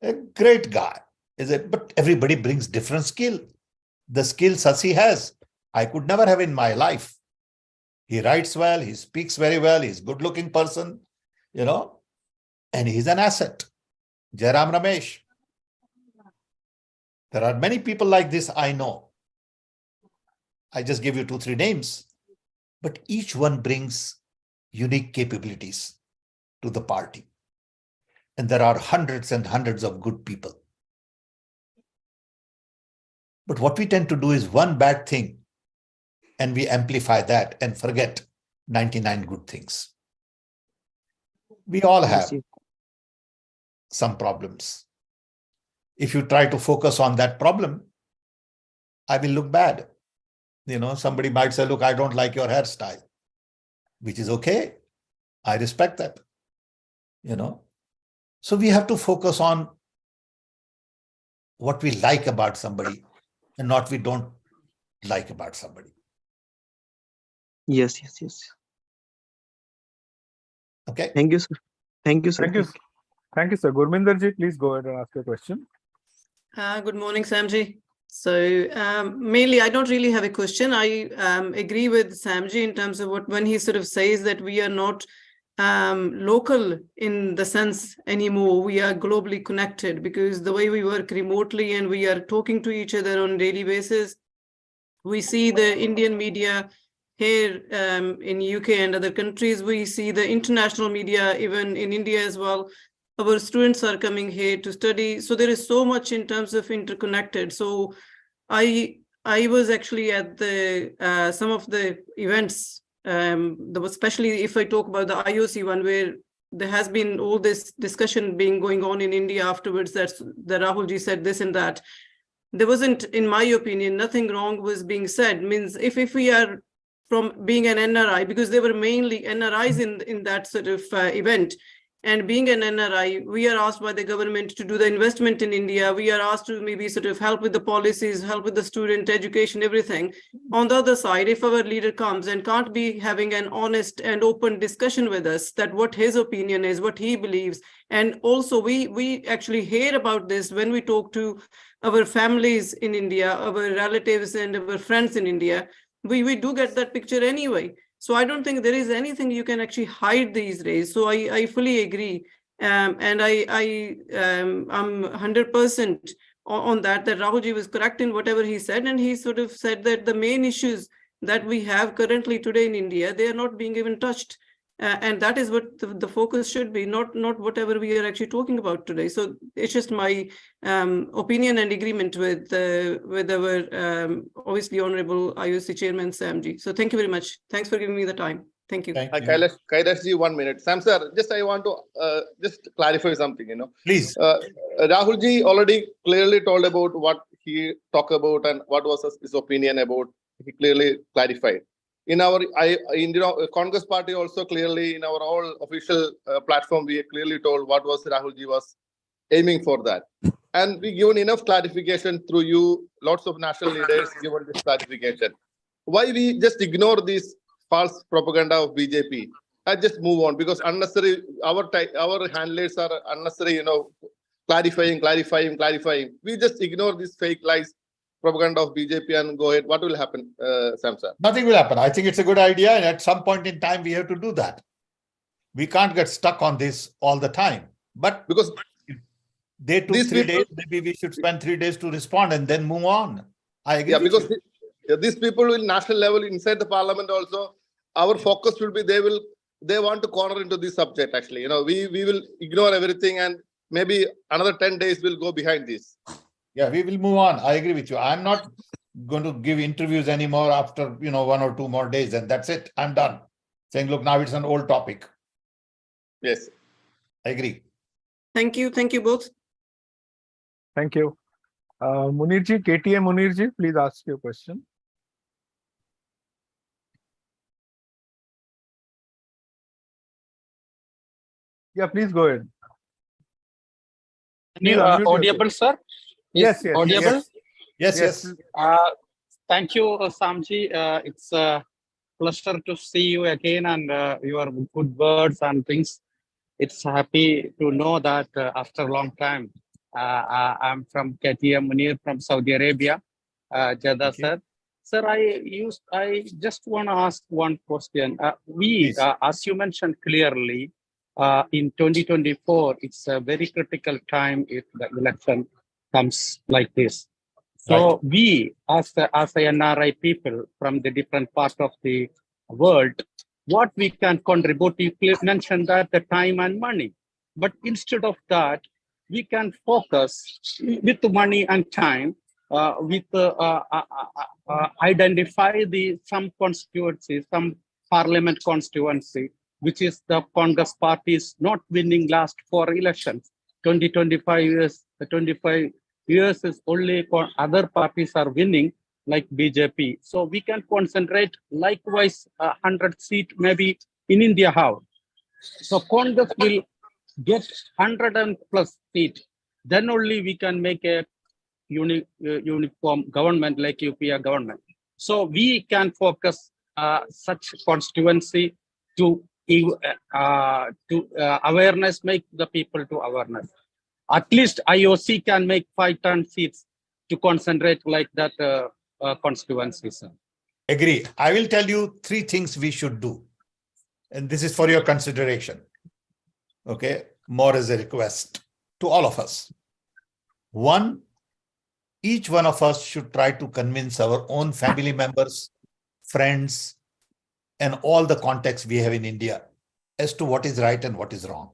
a great guy. But everybody brings different skill. The skill Shashi has, I could never have in my life. He writes well, he speaks very well, he's a good-looking person, and he's an asset. Jairam Ramesh. There are many people like this I know. I just give you 2-3 names, but each one brings unique capabilities to the party. And there are hundreds and hundreds of good people. But what we tend to do is one bad thing, and we amplify that and forget 99 good things. We all have some problems. If you try to focus on that problem, I will look bad. Somebody might say, look, I don't like your hairstyle, which is okay. I respect that. So we have to focus on what we like about somebody and not we don't like about somebody. Yes. Okay. Thank you, sir. Thank you, sir. Thank you, sir. Gurminder ji, please go ahead and ask your question. Good morning, Samji. So mainly, I don't really have a question. I agree with Samji in terms of when he sort of says that we are not local in the sense anymore. We are globally connected because the way we work remotely and we are talking to each other on a daily basis. We see the Indian media here in UK and other countries. We see the international media even in India as well. Our students are coming here to study. So there is so much in terms of interconnected. So I was actually at the some of the events, especially if I talk about the IOC one, where there has been all this discussion going on in India afterwards that Rahul ji said this and that. There wasn't, in my opinion, nothing wrong was being said. Means if we are from being an NRI, because they were mainly NRIs in that sort of event. And being an NRI, we are asked by the government to do the investment in India. We are asked to maybe sort of help with the policies, help with the student education, everything. On the other side, if our leader comes and can't be having an honest and open discussion with us, that what his opinion is, what he believes. And also we actually hear about this when we talk to our families in India, our relatives and our friends in India. We do get that picture anyway. So I don't think there is anything you can actually hide these days. So I fully agree. And I'm 100% on that Rahulji was correct in whatever he said. And he sort of said that the main issues that we have currently today in India, they are not being even touched. And that is what the focus should be, not whatever we are actually talking about today. So it's just my opinion and agreement with our obviously honorable IOC chairman Samji. So thank you very much. Thanks for giving me the time. Thank you. Kailash ji, 1 minute. Sam sir, I want to just clarify something. Please. Rahul ji already clearly told about what he talked about and what was his opinion about. He clearly clarified. In our Congress party also clearly in our all official platform, we clearly told what was Rahulji was aiming for that. And we given enough clarification through you, lots of national leaders given this clarification. Why we just ignore this false propaganda of BJP and just move on? Because unnecessary, our handlers are unnecessary, clarifying. We just ignore these fake lies, propaganda of BJP and go ahead. What will happen, Sam sir? Nothing will happen. I think it's a good idea. And at some point in time, we have to do that. We can't get stuck on this all the time. But because they took 3 days, maybe we should spend 3 days to respond and then move on. I agree. Yeah, because these people will national level inside the parliament also, our focus will be they want to corner into this subject actually. We will ignore everything and maybe another 10 days will go behind this. Yeah, we will move on. I agree with you. I'm not going to give interviews anymore after 1 or 2 more days, and that's it. I'm done. Saying, look, now it's an old topic. Yes. I agree. Thank you. Thank you both. Thank you. Munirji, KTM Munirji, please ask your question. Yeah, please go ahead. Audible, sir? Yes. Audible? Yes. Thank you, Samji. It's a pleasure to see you again and your good words and things. It's happy to know that after a long time, I'm from KTM Munir from Saudi Arabia, Jeddah, sir. Sir, I just want to ask one question. As you mentioned clearly, in 2024, it's a very critical time if the election comes like this. So we, as a NRI people from the different parts of the world, what we can contribute, you mentioned that the time and money. But instead of that, we can focus with money and time identify some constituency, some parliament constituency, which is the Congress party is not winning last 4 elections. 25 years is only other parties are winning, like BJP. So we can concentrate likewise 100 seat maybe in India how. So Congress will get 100 and plus seat. Then only we can make a uniform government like UPA government. So we can focus such constituency to awareness, make the people to awareness. At least IOC can make 5-10 seats to concentrate like that constituencies. Agree. I will tell you 3 things we should do. And this is for your consideration. Okay. More as a request to all of us. 1, each one of us should try to convince our own family members, friends, and all the contacts we have in India as to what is right and what is wrong.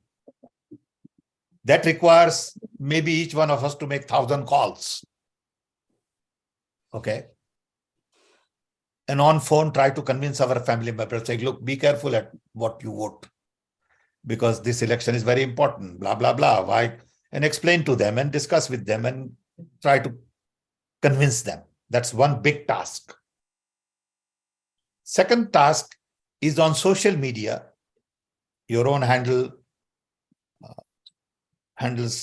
That requires maybe each one of us to make 1,000 calls. Okay. And on phone, try to convince our family members, say, look, be careful at what you vote, because this election is very important, blah, blah, blah. Why? And explain to them and discuss with them and try to convince them. That's one big task. Second task is on social media, your own handles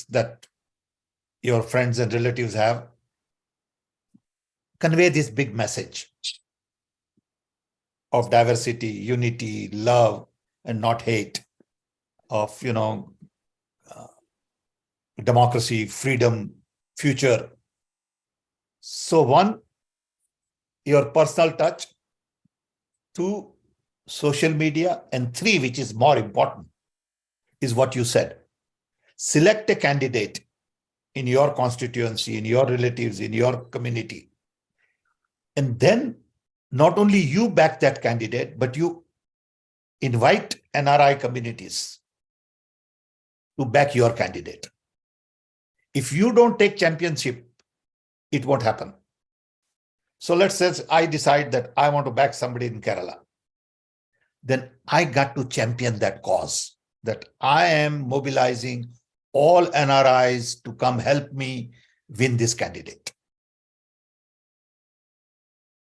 that your friends and relatives have. Convey this big message of diversity, unity, love, and not hate, of, democracy, freedom, future. So 1, your personal touch. 2, social media. And 3, which is more important, is what you said. Select a candidate in your constituency, in your relatives, in your community. And then not only you back that candidate, but you invite NRI communities to back your candidate. If you don't take championship, it won't happen. So let's say I decide that I want to back somebody in Kerala. Then I got to champion that cause, that I am mobilizing all NRIs to come help me win this candidate.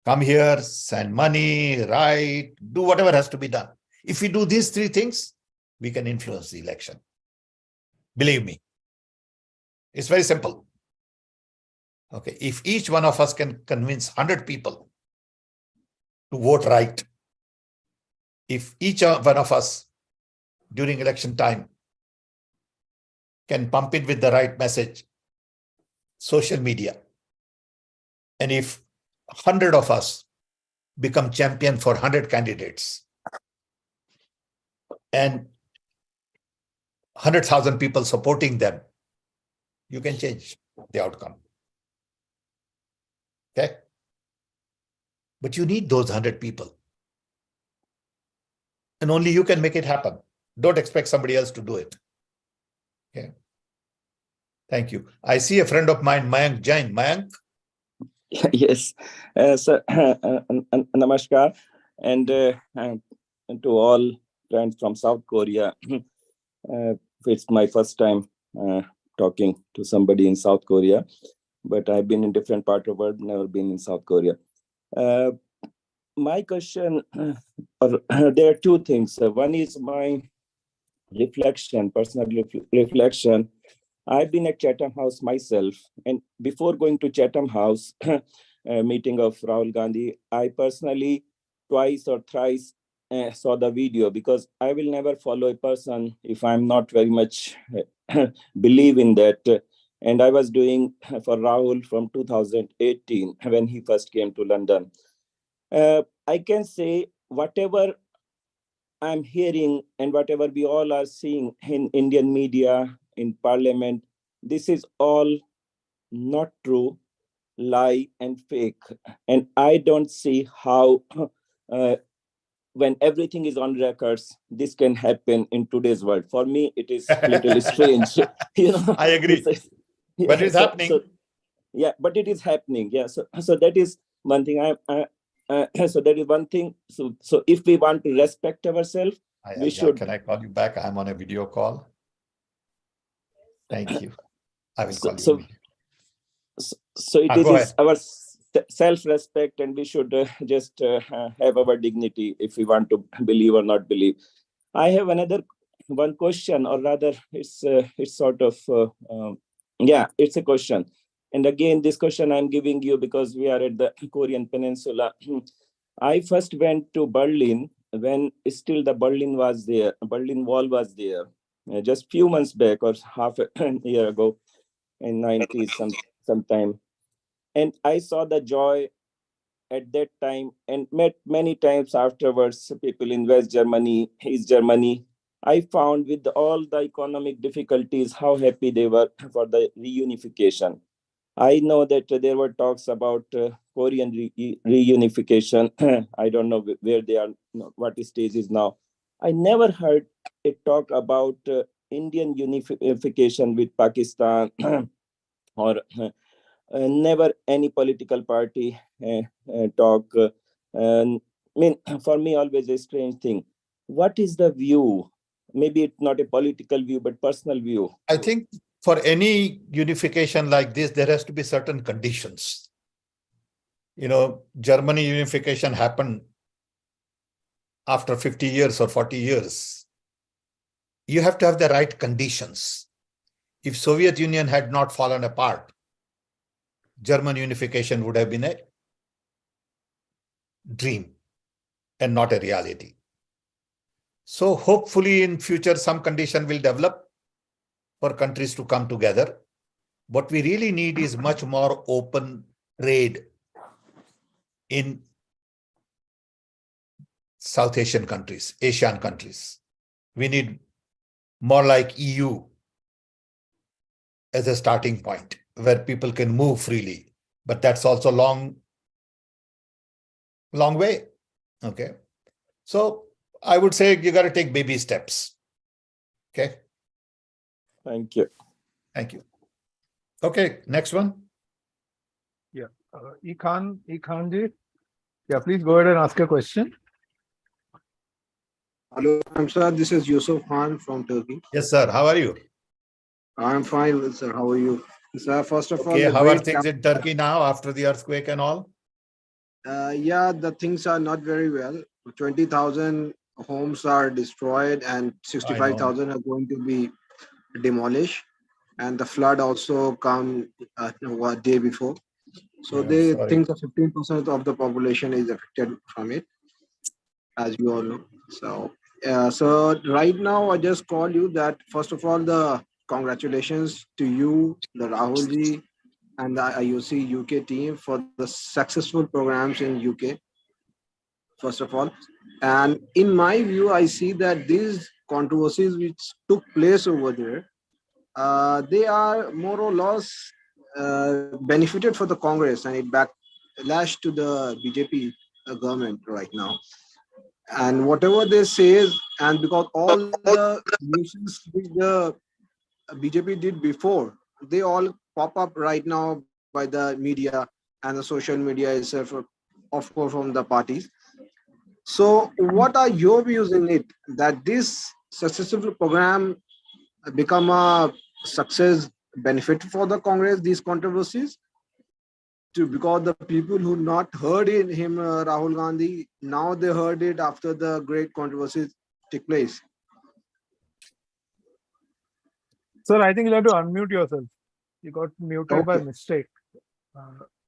Come here, send money, write, do whatever has to be done. If we do these 3 things, we can influence the election. Believe me. It's very simple. Okay, if each one of us can convince 100 people to vote right, if each one of us during election time can pump it with the right message, social media, and if 100 of us become champion for 100 candidates and 100,000 people supporting them, you can change the outcome. Okay? But you need those 100 people. And only you can make it happen. Don't expect somebody else to do it. Okay. Thank you. I see a friend of mine, Mayank Jain. Mayank? Yes, sir. Namaskar, and to all friends from South Korea. It's my first time talking to somebody in South Korea, but I've been in different parts of the world, never been in South Korea. My question, there are 2 things. One is my reflection, personal reflection. I've been at Chatham House myself, and before going to Chatham House meeting of Rahul Gandhi, I personally twice or thrice saw the video, because I will never follow a person if I'm not very much believe in that. And I was doing for Rahul from 2018 when he first came to London. I can say whatever I'm hearing and whatever we all are seeing in Indian media, in parliament, this is all not true, lie and fake. And I don't see how when everything is on records, this can happen in today's world. For me, it is literally strange. I agree. But it's happening. Yeah, but it is happening. Yeah, so that is one thing. So that is one thing. So if we want to respect ourselves, we should. Can I call you back? I'm on a video call. Thank you. I will call you. So it go is ahead. our self-respect, and we should just have our dignity if we want to believe or not believe. I have one question, or rather, it's sort of it's a question. And again, this question I'm giving you because we are at the Korean Peninsula. I first went to Berlin when still the Berlin Wall was there, just few months back or half a year ago, in 90s sometime. And I saw the joy at that time and met many times afterwards people in West Germany, East Germany. I found with all the economic difficulties how happy they were for the reunification. I know that there were talks about Korean reunification. I don't know where they are, what stage is now. I never heard a talk about Indian unification with Pakistan or never any political party talk. I mean, for me, always a strange thing. What is the view? Maybe it's not a political view, but personal view. I think for any unification like this, there has to be certain conditions. Germany unification happened after 50 years or 40 years. You have to have the right conditions. If Soviet Union had not fallen apart, German unification would have been a dream and not a reality. So hopefully in future, some condition will develop for countries to come together. What we really need is much more open trade in South Asian countries, Asian countries. We need more like EU as a starting point where people can move freely. But that's also long way. Okay. So I would say you got to take baby steps. Okay. Thank you. Thank you. Okay, next one. Yeah, Ikhanji. Yeah, please go ahead and ask a question. Hello, sir. This is Yusuf Khan from Turkey. Yes, sir. How are you? I'm fine, sir. How are you? Sir, first of all, how are things in Turkey now after the earthquake and all? Yeah, the things are not very well. 20,000 homes are destroyed and 65,000 are going to be demolished. And the flood also come a day before. So they think that 15% of the population is affected from it, as you all know. So right now, I just call you that, first of all, the congratulations to you, the Rahulji, and the IOC UK team for the successful programs in UK, first of all. And in my view, I see that these controversies which took place over there, they are more or less benefited for the Congress, and it backlash to the BJP government right now. And whatever they say, and because all the nuisance which the BJP did before, they all pop up right now by the media and the social media itself, of course, from the parties. So what are your views in it, that this successful program become a success benefit for the Congress, these controversies? Because the people who not heard him, Rahul Gandhi, now they heard it after the great controversies took place. Sir, I think you'll have to unmute yourself. You got muted by mistake.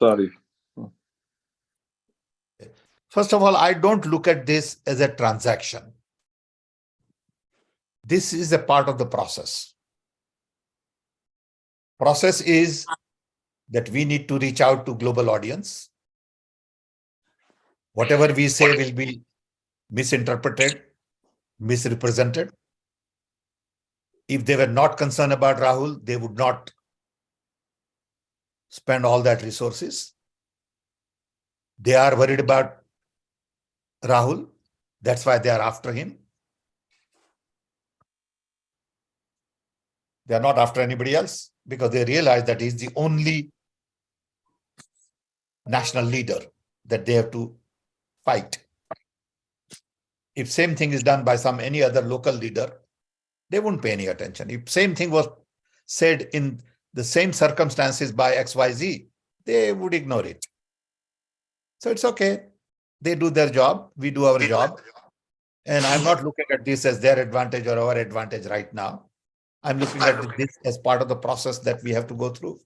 Sorry. First of all, I don't look at this as a transaction. This is a part of the process. Process is that we need to reach out to global audience. Whatever we say will be misinterpreted, misrepresented. If they were not concerned about Rahul, they would not spend all that resources. They are worried about Rahul. That's why they are after him. They are not after anybody else because they realize that he's the only national leader that they have to fight. If same thing is done by any other local leader, they wouldn't pay any attention. If same thing was said in the same circumstances by XYZ, they would ignore it. So it's okay. They do their job, we do our job. And I'm not looking at this as their advantage or our advantage right now. I'm looking at this as part of the process that we have to go through.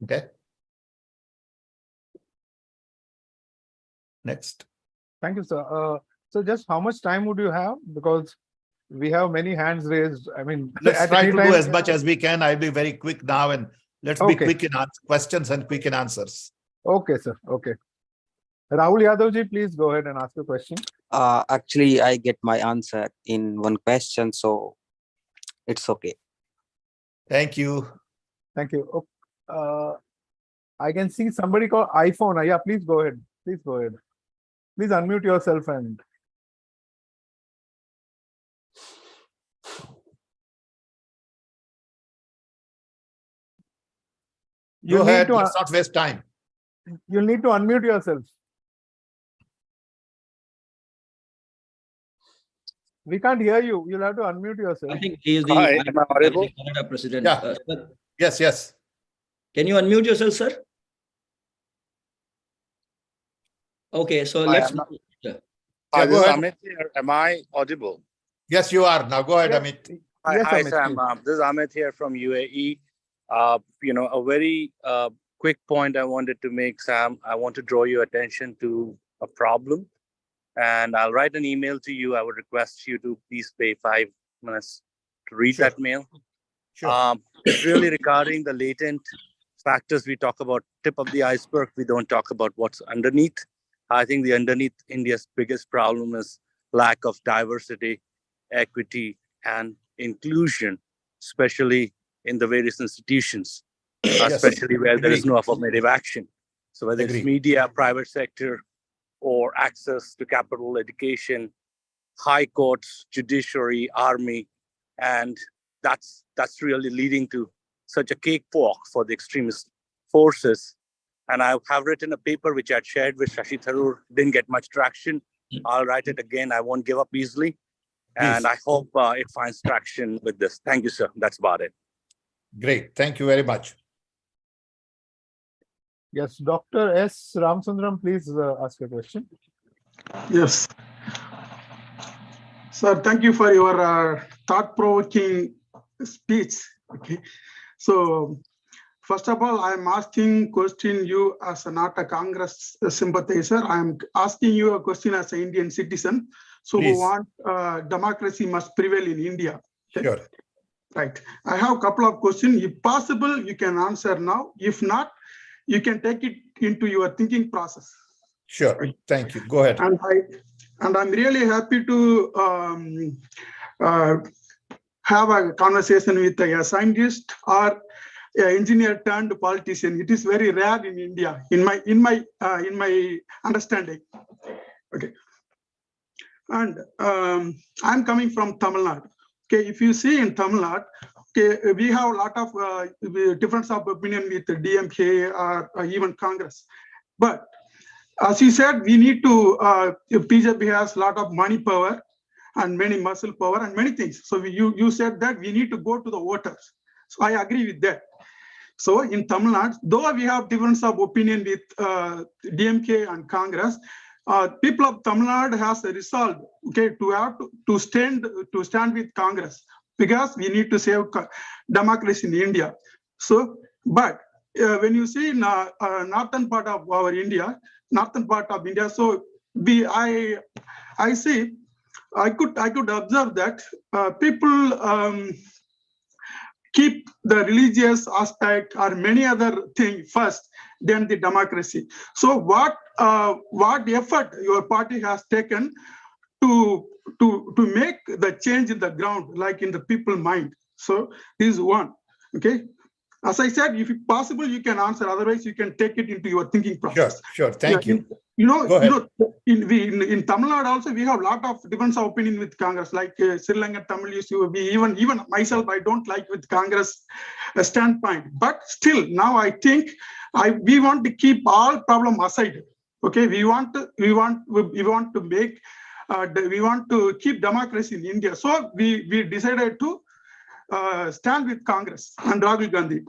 Okay. Next. Thank you, sir. So just how much time would you have? Because we have many hands raised. I mean, let's try to do as much as we can. I'll be very quick now, and let's be quick in questions and quick in answers. Okay, sir. Okay. Rahul Yadavji, please go ahead and ask your question. Actually, I get my answer in one question, so it's okay. Thank you. Thank you. I can see somebody called iPhone. Yeah, please go ahead. Please go ahead. Please unmute yourself and. Go ahead. Let's not waste time. You'll need to unmute yourself. We can't hear you. You'll have to unmute yourself. I think he is am I audible? Canada president. Yeah. Sir, yes. can you unmute yourself, sir? Okay, so let's. Go This ahead. is Amit here. Am I audible? Yes, you are. Now go ahead, Amit. Hi, Sam. This is Amit here from UAE. A very quick point I wanted to make, Sam. I want to draw your attention to a problem. And I'll write an email to you. I would request you to please pay 5 minutes to read that mail. Sure. It's really regarding the latent factors. We talk about tip of the iceberg. We don't talk about what's underneath. I think the underneath India's biggest problem is lack of diversity, equity, and inclusion, especially in the various institutions, especially where there is no affirmative action. So whether it's media, private sector, or access to capital, education, high courts, judiciary, army, and that's really leading to such a cakewalk for the extremist forces. And I have written a paper which I had shared with Shashi Tharoor, didn't get much traction. I'll write it again. I won't give up easily. And I hope it finds traction with this. Thank you, sir. That's about it. Great. Thank you very much. Yes, Dr. S. Ramchandran, please ask a question. Yes. Sir, thank you for your thought-provoking speech. Okay. So, first of all, I'm asking question you as not a Congress sympathizer. I'm asking you a question as an Indian citizen. So we want democracy must prevail in India. Okay? Sure. Right. I have a couple of questions. If possible, you can answer now. If not, you can take it into your thinking process. Sure. Thank you. Go ahead. And I'm really happy to have a conversation with a scientist or an engineer turned politician. It is very rare in India, in my understanding. Okay. And I'm coming from Tamil Nadu. Okay, if you see in Tamil Nadu, okay, we have a lot of difference of opinion with the DMK or even Congress. But as you said, we need to, BJP has a lot of money power and many muscle power and many things. So you said that we need to go to the voters. So I agree with that. So in Tamil Nadu, though we have difference of opinion with DMK and Congress, people of Tamil Nadu has a resolve, okay, to stand with Congress, because we need to save democracy in India. So, but when you see northern part of India, so I see, I could observe that people keep the religious aspect or many other things first, then the democracy. So what effort your party has taken to make the change in the ground, like in the people mind? So this is one. Okay. As I said, if possible, you can answer. Otherwise, you can take it into your thinking Sure, process. sure. Thank you. Go ahead. In Tamil Nadu also, we have a lot of difference of opinion with Congress. Like Sri Lankan Tamil used to be, even myself, I don't like with Congress standpoint. But still, now I think we want to keep all problem aside. Okay, we want to make. We want to keep democracy in India. So we decided to stand with Congress and Rahul Gandhi.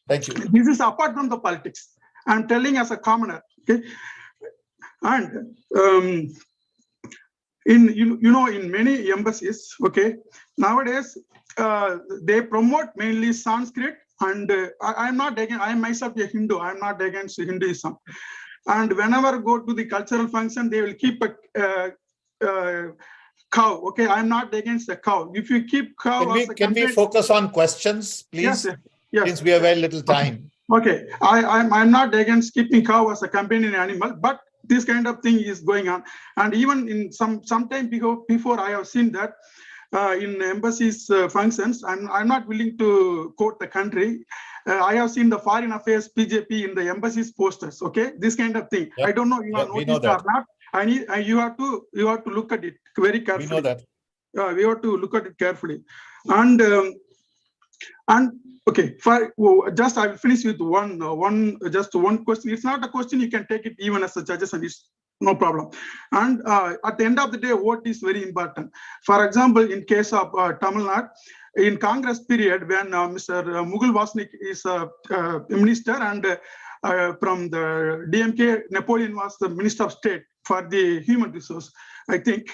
Thank you. This is apart from the politics. I'm telling as a commoner. Okay, and in many embassies, okay, nowadays they promote mainly Sanskrit, and I'm not against. I am myself a Hindu. I'm not against Hinduism. And whenever I go to the cultural function, they will keep a cow. Okay, I'm not against the cow. If you keep cow, Can we focus on questions, please? Yes, sir. Yes. Since we have very little time. Okay, I'm not against keeping cow as a companion animal, but this kind of thing is going on. And even in some time before I have seen that in embassies functions, I'm not willing to quote the country. I have seen the foreign affairs BJP in the embassies posters. Okay, this kind of thing. Yep. I don't know you have noticed or not. You have to look at it very carefully. We know that. We have to look at it carefully, and okay, I will finish with one question. It's not a question, you can take it even as a judges, and it's no problem. And at the end of the day, what is very important? For example, in case of Tamil Nadu, in Congress period, when Mr. Mughal Vasnik is a minister, and from the DMK, Napoleon was the Minister of State for the human resource, I think,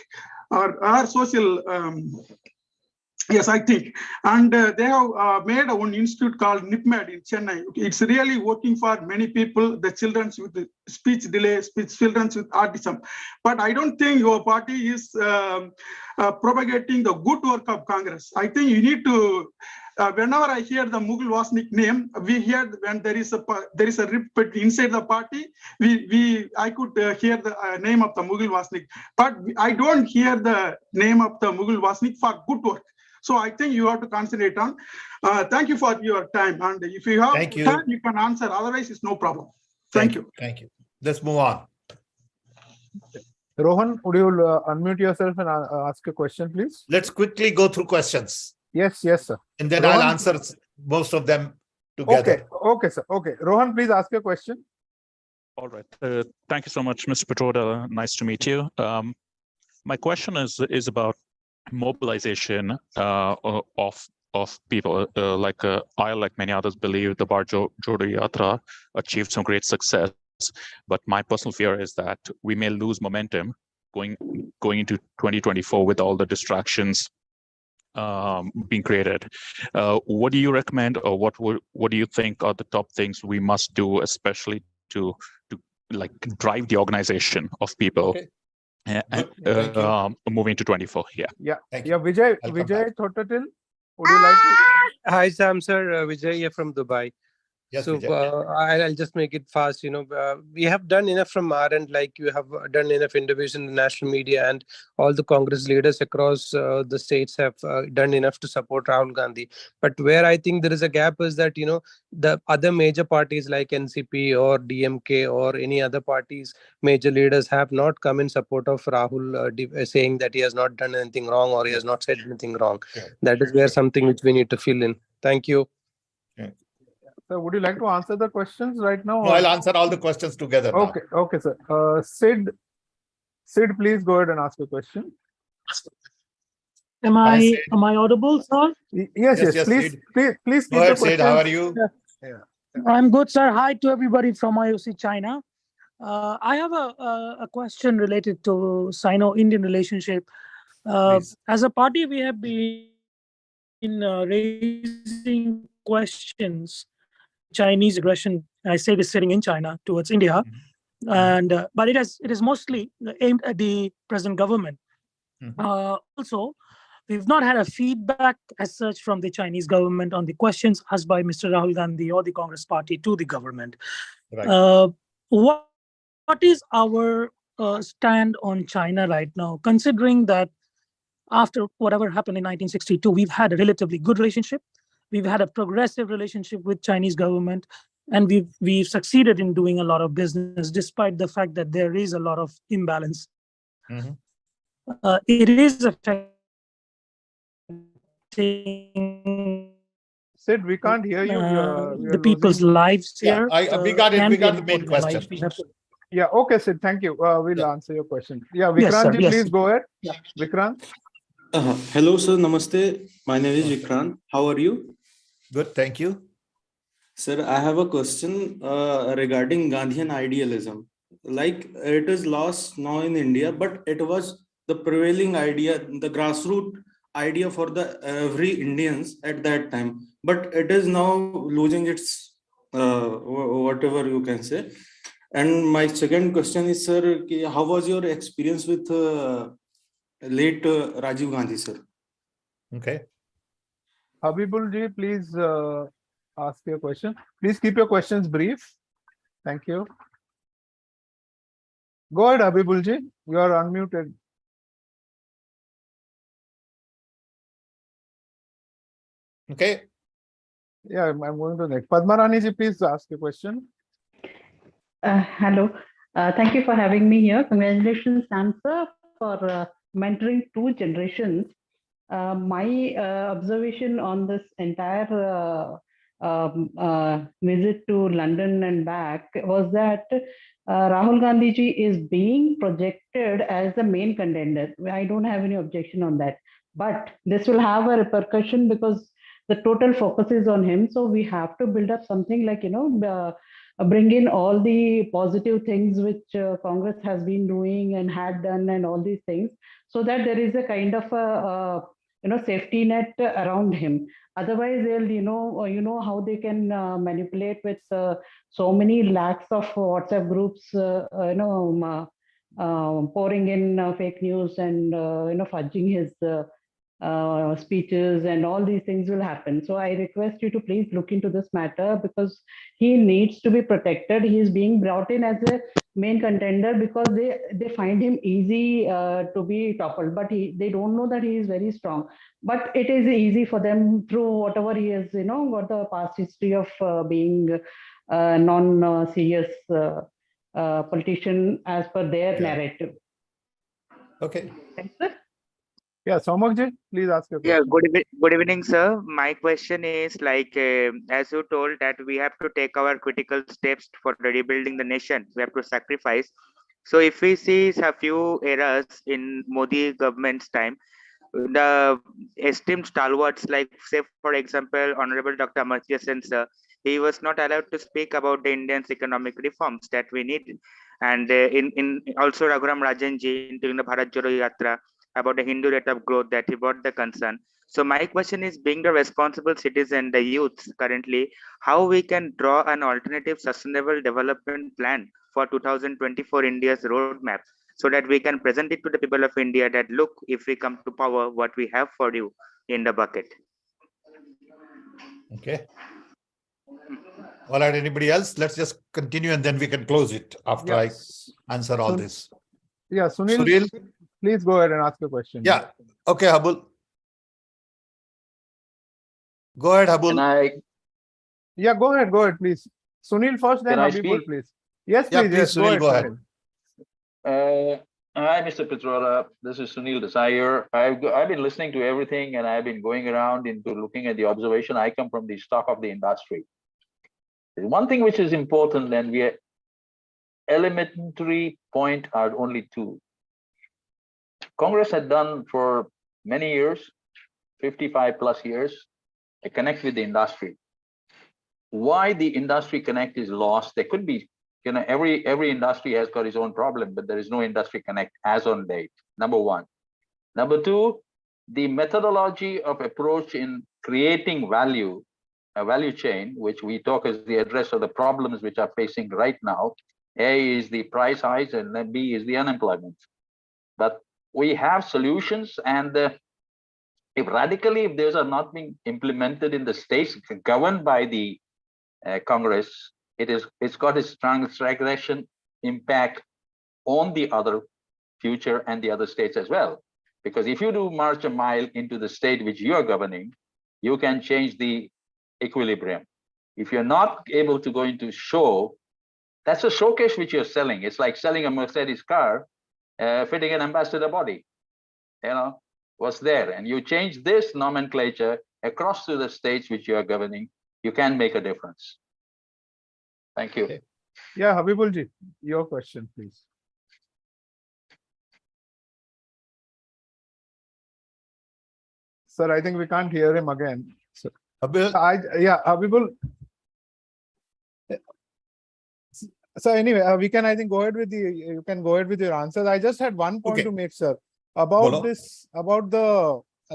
or social. Yes, I think. And they have made one institute called NIPMED in Chennai. It's really working for many people, the children with speech delay, children with autism. But I don't think your party is propagating the good work of Congress. I think you need to, whenever I hear the Mughal Vasnik name, we hear when there is a rip inside the party, I could hear the name of the Mughal Vasnik. But I don't hear the name of the Mughal Vasnik for good work. So I think you have to concentrate on. Thank you for your time. And if you have time, you can answer. Otherwise, it's no problem. Thank you. Thank you. Let's move on. Rohan, would you unmute yourself and ask a question, please? Let's quickly go through questions. Yes, sir. And then Rohan, I'll answer most of them together. Okay, sir. Okay. Rohan, please ask your question. All right. Thank you so much, Mr. Petroda. Nice to meet you. My question is about mobilization of people. I, like many others, believe the Bharat Jodo Yatra achieved some great success. But my personal fear is that we may lose momentum going into 2024 with all the distractions being created. What do you recommend, or what do you think are the top things we must do, especially to like drive the organization of people? Okay. Moving to 24. Vijay Thotatil, would you like to? Hi, Sam, sir. Vijay here from Dubai. Yes, so I'll just make it fast. We have done enough from our end, like you have done enough interviews in the national media, and all the Congress leaders across the states have done enough to support Rahul Gandhi. But where I think there is a gap is that, the other major parties like NCP or DMK or any other parties, major leaders have not come in support of Rahul, saying that he has not done anything wrong or he has not said anything wrong. That is where something which we need to fill in. Thank you. So would you like to answer the questions right now? No, I'll answer all the questions together. Okay, sir. Sid, please go ahead and ask your question. Am I audible, sir? Yes. Please. Go ahead, Sid. How are you? I'm good, sir. Hi to everybody from IOC China. I have a question related to Sino-Indian relationship. As a party, we have been raising questions. Chinese aggression, I say this sitting in China, towards India, and but it is mostly aimed at the present government. Also, we've not had a feedback as such from the Chinese government on the questions asked by Mr. Rahul Gandhi or the Congress party to the government. Right. What is our stand on China right now, considering that after whatever happened in 1962, we've had a relatively good relationship. we've had a progressive relationship with Chinese government, and we've succeeded in doing a lot of business, despite the fact that there is a lot of imbalance. It is affecting. Sid, we can't hear you. The people's lives Yeah, here. we got it. Can We be got the an main important question. life. We have to- Yeah, okay, Sid, thank you. We'll answer your question. Yeah, Yes, sir. Vikrant ji, Yes. please go ahead. Vikrant. Hello, sir. Namaste. My name is Vikrant. How are you? Good, thank you. Sir, I have a question regarding Gandhian idealism. Like it is lost now in India, but it was the prevailing idea, the grassroots idea for the every Indians at that time. But it is now losing its whatever you can say. And my second question is, sir, how was your experience with late Rajiv Gandhi, sir? Okay. Habibul ji, please ask your question. Please keep your questions brief. Thank you. Go ahead, Habibul ji. You are unmuted. Okay. Yeah, I'm going to next. Padmarani ji, please ask your question. Hello. Thank you for having me here. Congratulations, Samsa, for mentoring two generations. My observation on this entire visit to London and back was that Rahul Gandhi ji is being projected as the main contender. I don't have any objection on that. But this will have a repercussion because the total focus is on him. So we have to build up something like, bring in all the positive things which Congress has been doing and had done and all these things, so that there is a kind of a safety net around him. Otherwise, they'll how they can manipulate with so many lakhs of WhatsApp groups, pouring in fake news and fudging his speeches, and all these things will happen. So I request you to please look into this matter, because he needs to be protected. He is being brought in as a main contender because they find him easy to be toppled, but they don't know that he is very strong. But it is easy for them through whatever he has, got the past history of being non-serious politician as per their narrative. Okay. Thanks, sir. Yeah, Somakji, please ask your Yeah, question. good evening, sir. My question is like, as you told that we have to take our critical steps for rebuilding the nation, we have to sacrifice. So if we see a few eras in Modi government's time, the esteemed stalwarts, like say for example, Honorable Dr. Amartya Sen, sir, he was not allowed to speak about the Indian's economic reforms that we need. And in also Raghuram Rajanji during the Bharat Jodo Yatra, about the Hindu rate of growth that he brought the concern. So my question is, being the responsible citizen, the youth currently, how we can draw an alternative sustainable development plan for 2024 India's roadmap, so that we can present it to the people of India that look, if we come to power, what we have for you in the bucket. Okay. All right, anybody else? Let's just continue and then we can close it after I answer all this. Yeah, Sunil, please go ahead and ask your question. Yeah. Okay, Habul. Go ahead, Habul. Yeah, go ahead, please. Sunil first, then Can I Habibul, speak? please. Yes, Yeah, please. Yes, Sunil, go ahead. Hi, Mr. Petrola. This is Sunil Desai. I've been listening to everything, and I've been going around into looking at the observation. I come from the stock of the industry. There's one thing which is important, and we are elementary point are only two. Congress had done for many years, 55 plus years, a connect with the industry. Why the industry connect is lost? There could be, every industry has got its own problem, but there is no industry connect as on date. Number one. Number two, the methodology of approach in creating value, a value chain, which we talk as the address of the problems which are facing right now. A is the price hikes and then B is the unemployment. But we have solutions, and if those are not being implemented in the states governed by the Congress, it's got a strong regression impact on the other future and the other states as well. Because if you do march a mile into the state which you are governing, you can change the equilibrium. If you're not able to go into show, that's a showcase which you're selling. It's like selling a Mercedes car, fitting an ambassador body. What's there? And you change this nomenclature across to the states which you are governing, you can make a difference. Thank you. Okay. Yeah, Habibulji, your question, please. Sir, I think we can't hear him again. So, Habibul. So anyway, we can, I think, go ahead with you can go ahead with your answers. I just had one point to make, sir, about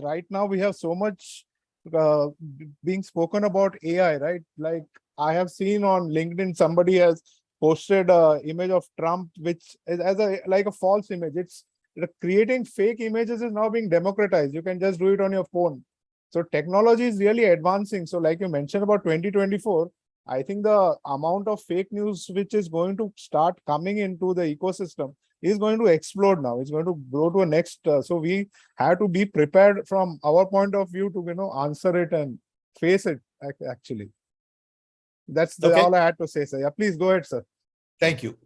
right now we have so much being spoken about AI, right? Like I have seen on LinkedIn, somebody has posted an image of Trump, which is like a false image. It's creating fake images is now being democratized. You can just do it on your phone. So technology is really advancing. So like you mentioned about 2024, I think the amount of fake news which is going to start coming into the ecosystem is going to explode now. It's going to go to a next. So we have to be prepared from our point of view to answer it and face it. Actually, that's all I had to say, sir. Yeah, please go ahead, sir. Thank you.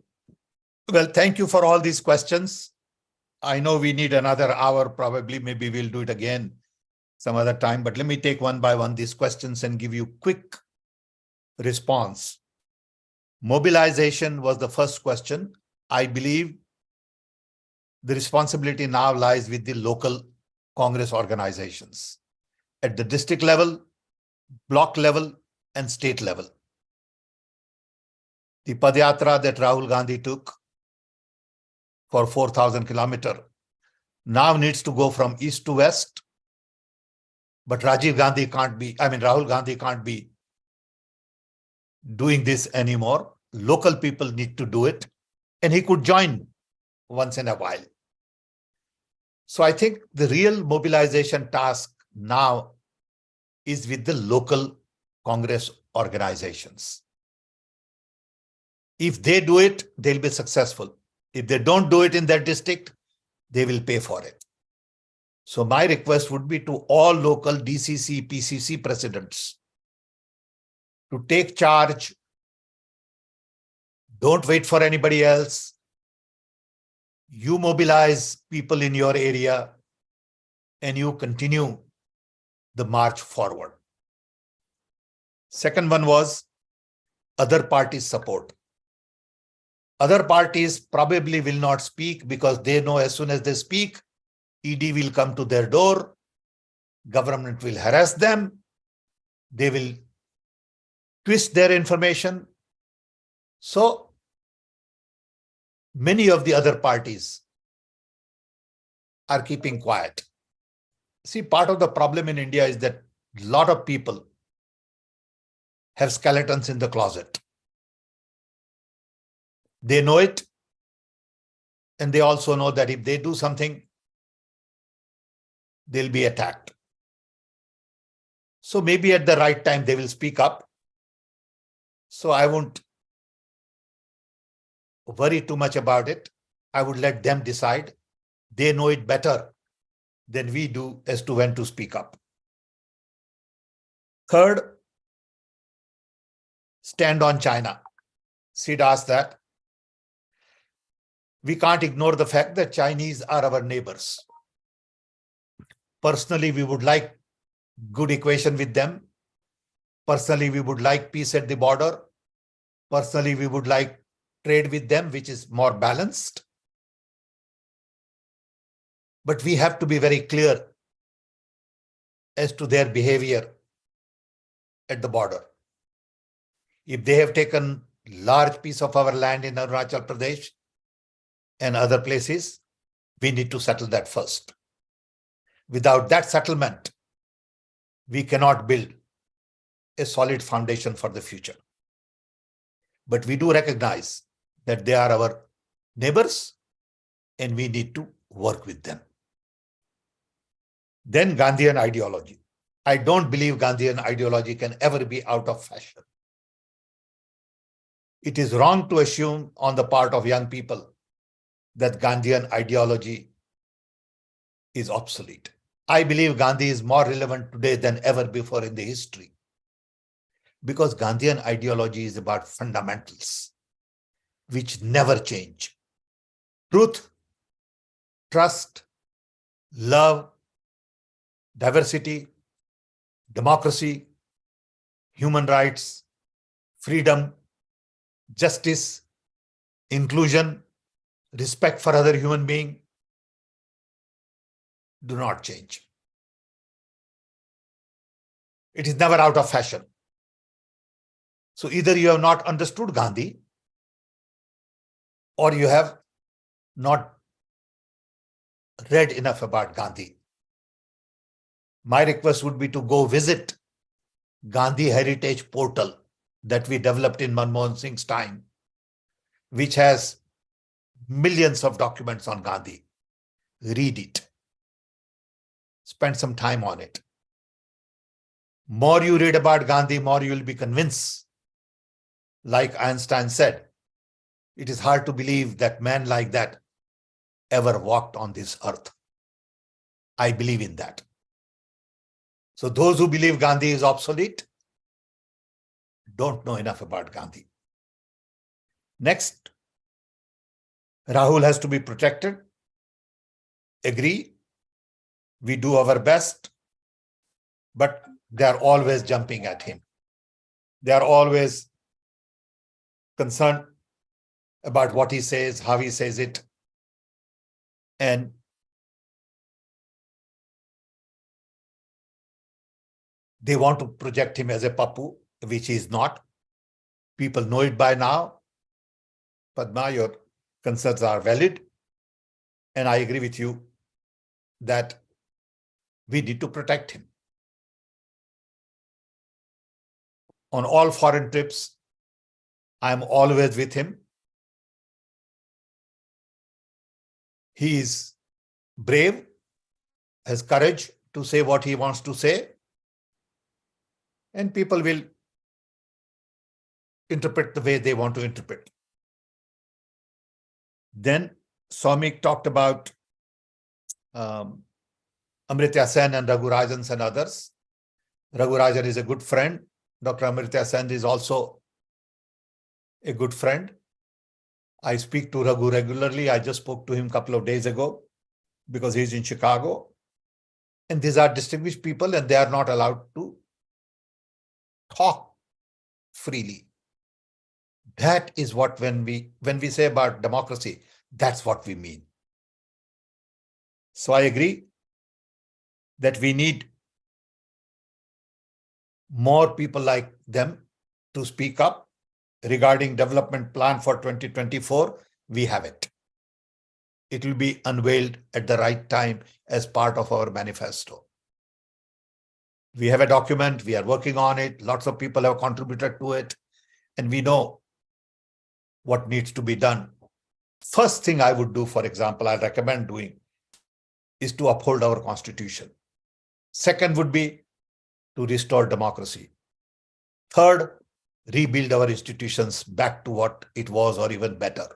Well, thank you for all these questions. I know we need another hour, probably. Maybe we'll do it again some other time. But let me take one by one these questions and give you quick response. Mobilization was the first question. I believe the responsibility now lies with the local Congress organizations at the district level, block level, and state level. The Padyatra that Rahul Gandhi took for 4,000 kilometers now needs to go from east to west. But Rahul Gandhi can't be doing this anymore. Local people need to do it, and he could join once in a while. So I think the real mobilization task now is with the local Congress organizations. If they do it, they'll be successful. If they don't do it in their district, they will pay for it. So my request would be to all local DCC, PCC presidents to take charge. Don't wait for anybody else. You mobilize people in your area and you continue the march forward. Second one was other parties' support. Other parties probably will not speak because they know as soon as they speak, ED will come to their door, government will harass them, they will twist their information. So many of the other parties are keeping quiet. See, part of the problem in India is that a lot of people have skeletons in the closet. They know it, and they also know that if they do something, they'll be attacked. So maybe at the right time, they will speak up. So I won't worry too much about it. I would let them decide. They know it better than we do as to when to speak up. Third, stand on China. Sid asked that. We can't ignore the fact that Chinese are our neighbors. Personally, we would like good equation with them. Personally, we would like peace at the border. Personally, we would like trade with them, which is more balanced. But we have to be very clear as to their behavior at the border. If they have taken large piece of our land in Arunachal Pradesh and other places, we need to settle that first. Without that settlement, we cannot build a solid foundation for the future. But we do recognize that they are our neighbors and we need to work with them. Then Gandhian ideology. I don't believe Gandhian ideology can ever be out of fashion. It is wrong to assume on the part of young people that Gandhian ideology is obsolete. I believe Gandhi is more relevant today than ever before in the history. Because Gandhian ideology is about fundamentals which never change. Truth, trust, love, diversity, democracy, human rights, freedom, justice, inclusion, respect for other human being do not change. It is never out of fashion. So either you have not understood Gandhi or you have not read enough about Gandhi. My request would be to go visit Gandhi Heritage Portal that we developed in Manmohan Singh's time, which has millions of documents on Gandhi. Read it. Spend some time on it. More you read about Gandhi, more you will be convinced. Like Einstein said, it is hard to believe that man like that ever walked on this earth. I believe in that. So those who believe Gandhi is obsolete don't know enough about Gandhi. Next, Rahul has to be protected. Agree. We do our best, but they are always jumping at him. They are always concerned about what he says, how he says it. And they want to project him as a Pappu, which he is not. People know it by now. Padma, your concerns are valid. And I agree with you that we need to protect him. On all foreign trips, I am always with him. He is brave, has courage to say what he wants to say, and people will interpret the way they want to interpret. Then Soumik talked about Amritya Sen and Raghurajan and others. Raghurajan is a good friend. Dr. Amritya Sen is also a good friend. I speak to Raghu regularly. I just spoke to him a couple of days ago because he's in Chicago. And these are distinguished people and they are not allowed to talk freely. That is what when we say about democracy, that's what we mean. So I agree that we need more people like them to speak up regarding development plan for 2024. We have it. It will be unveiled at the right time as part of our manifesto. We have a document, we are working on it. Lots of people have contributed to it, and we know what needs to be done. First thing I would do, for example, I recommend doing, is to uphold our constitution. Second would be to restore democracy. Third, rebuild our institutions back to what it was or even better.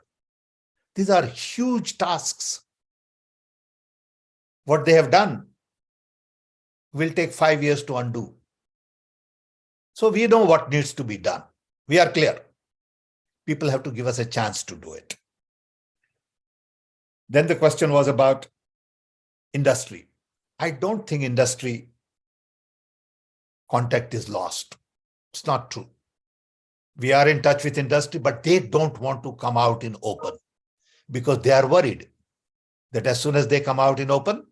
These are huge tasks. What they have done will take 5 years to undo. So we know what needs to be done. We are clear. People have to give us a chance to do it. Then the question was about industry. I don't think industry contact is lost. It's not true. We are in touch with industry, but they don't want to come out in open because they are worried that as soon as they come out in open,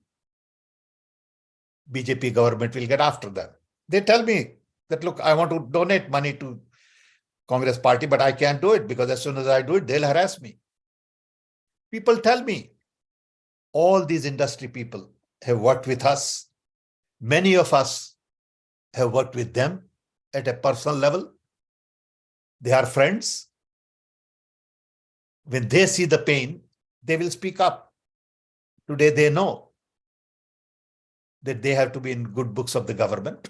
BJP government will get after them. They tell me that, look, I want to donate money to Congress party, but I can't do it because as soon as I do it, they'll harass me. People tell me, all these industry people have worked with us. Many of us have worked with them at a personal level. They are friends. When they see the pain, they will speak up. Today, they know that they have to be in good books of the government.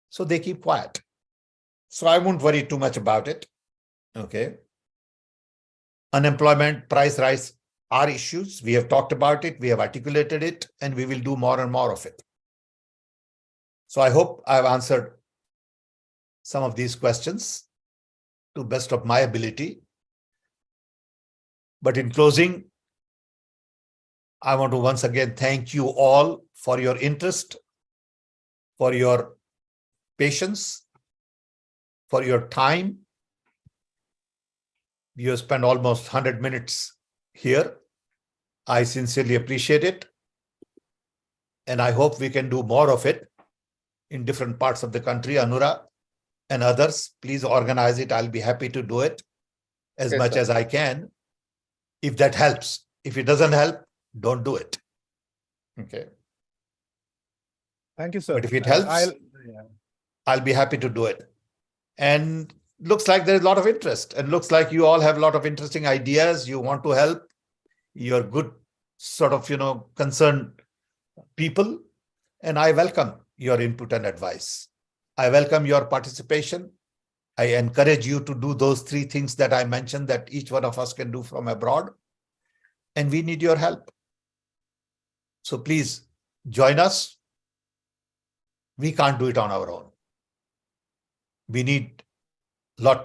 So they keep quiet. So I won't worry too much about it. Okay. Unemployment, price rise are issues. We have talked about it. We have articulated it, and we will do more and more of it. So I hope I have answered some of these questions to best of my ability. But in closing, I want to once again thank you all for your interest, for your patience, for your time. You have spent almost 100 minutes here. I sincerely appreciate it. And I hope we can do more of it in different parts of the country. Anura and others, please organize it. I'll be happy to do it as Yes, much sir. as I can. If that helps. If it doesn't help, don't do it. Okay. Thank you, sir. But if it helps, I'll be happy to do it. And looks like there's a lot of interest, and looks like you all have a lot of interesting ideas. You want to help. You're good sort of, concerned people. And I welcome your input and advice. I welcome your participation. I encourage you to do those 3 things that I mentioned that each one of us can do from abroad. And we need your help. So please join us. We can't do it on our own. We need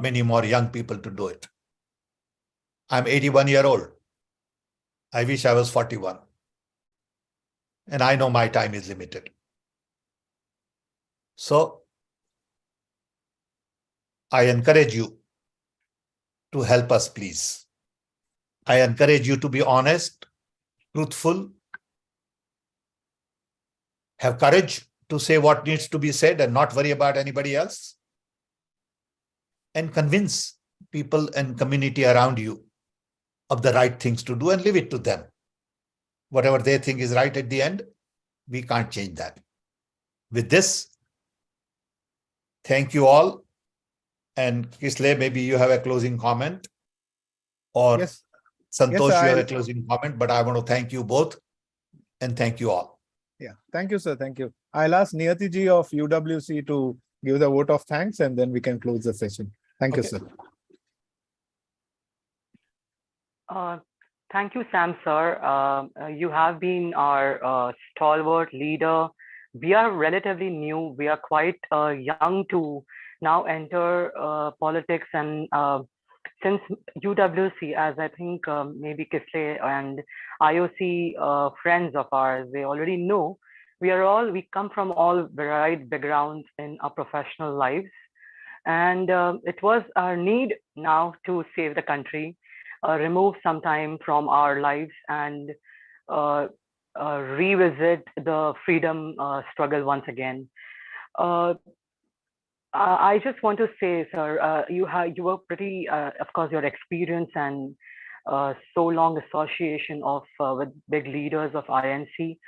many more young people to do it. I'm 81 years old. I wish I was 41. And I know my time is limited. So I encourage you to help us, please. I encourage you to be honest, truthful, have courage to say what needs to be said and not worry about anybody else, and convince people and community around you of the right things to do and leave it to them. Whatever they think is right at the end, we can't change that. With this, thank you all. And Kislay, maybe you have a closing comment, or Yes. Santosh, Yes, you have a I'll- closing comment, but I want to thank you both and thank you all. Yeah, thank you, sir. Thank you. I'll ask Niyati ji of UWC to give the vote of thanks, and then we can close the session. Thank you, Okay. sir. Thank you, Sam, sir. You have been our stalwart leader. We are relatively new. We are quite young to now enter politics. And since UWC, as I think maybe Kislay and IOC friends of ours, they already know, we come from all varied backgrounds in our professional lives. And it was our need now to save the country, remove some time from our lives, and revisit the freedom struggle once again. I just want to say, sir, you were pretty, of course, your experience and so long association of with big leaders of INC.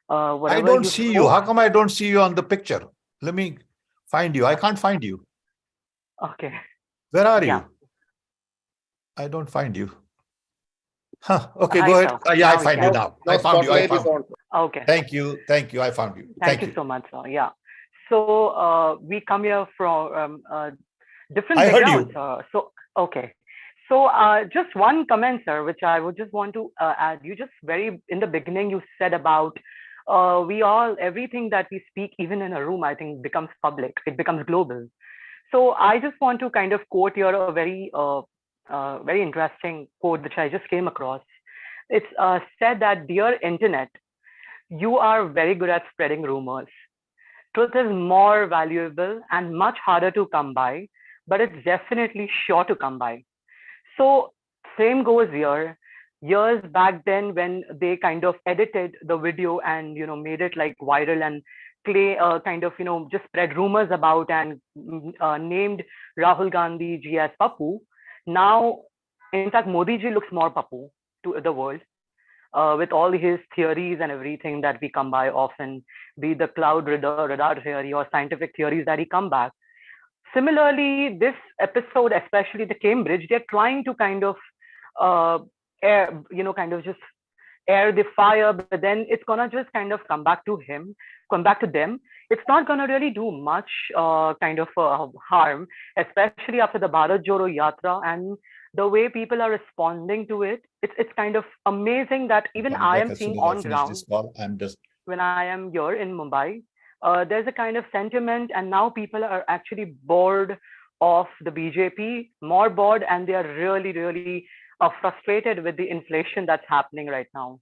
I Whatever don't you see you. spoke- How come I don't see you on the picture? Let me find you. I can't find you. Okay. Where are Yeah. you? I don't find you. Huh. Okay, Hi, go ahead. sir. Yeah, I Now we find can. you now. I found you. I found you. Okay. Thank you. Thank you. I found you. Thank you so much, sir. Yeah. So we come here from different I heard you. backgrounds. So okay. So just one comment, sir, which I would just want to add. You just very in the beginning you said about everything that we speak, even in a room, I think becomes public. It becomes global. So I just want to kind of quote here a very very interesting quote which I just came across. It's said that, "Dear Internet, you are very good at spreading rumors. Truth is more valuable and much harder to come by, but it's definitely sure to come by." So same goes here. Years back then, when they kind of edited the video and made it like viral and kind of just spread rumors about and named Rahul Gandhi ji as Papu. Now, in fact, Modi ji looks more Papu to the world. With all his theories and everything that we come by often, be the cloud radar theory or scientific theories that he come back. Similarly, this episode, especially the Cambridge, they're trying to kind of just air the fire, but then it's gonna just kind of come back to them. It's not gonna really do much kind of harm, especially after the Bharat Joro Yatra and the way people are responding to it. It's kind of amazing that even I am As seeing soon as I on finish ground this call, I'm just when I am here in Mumbai. there's a kind of sentiment, and now people are actually bored of the BJP, more bored, and they are really, really frustrated with the inflation that's happening right now.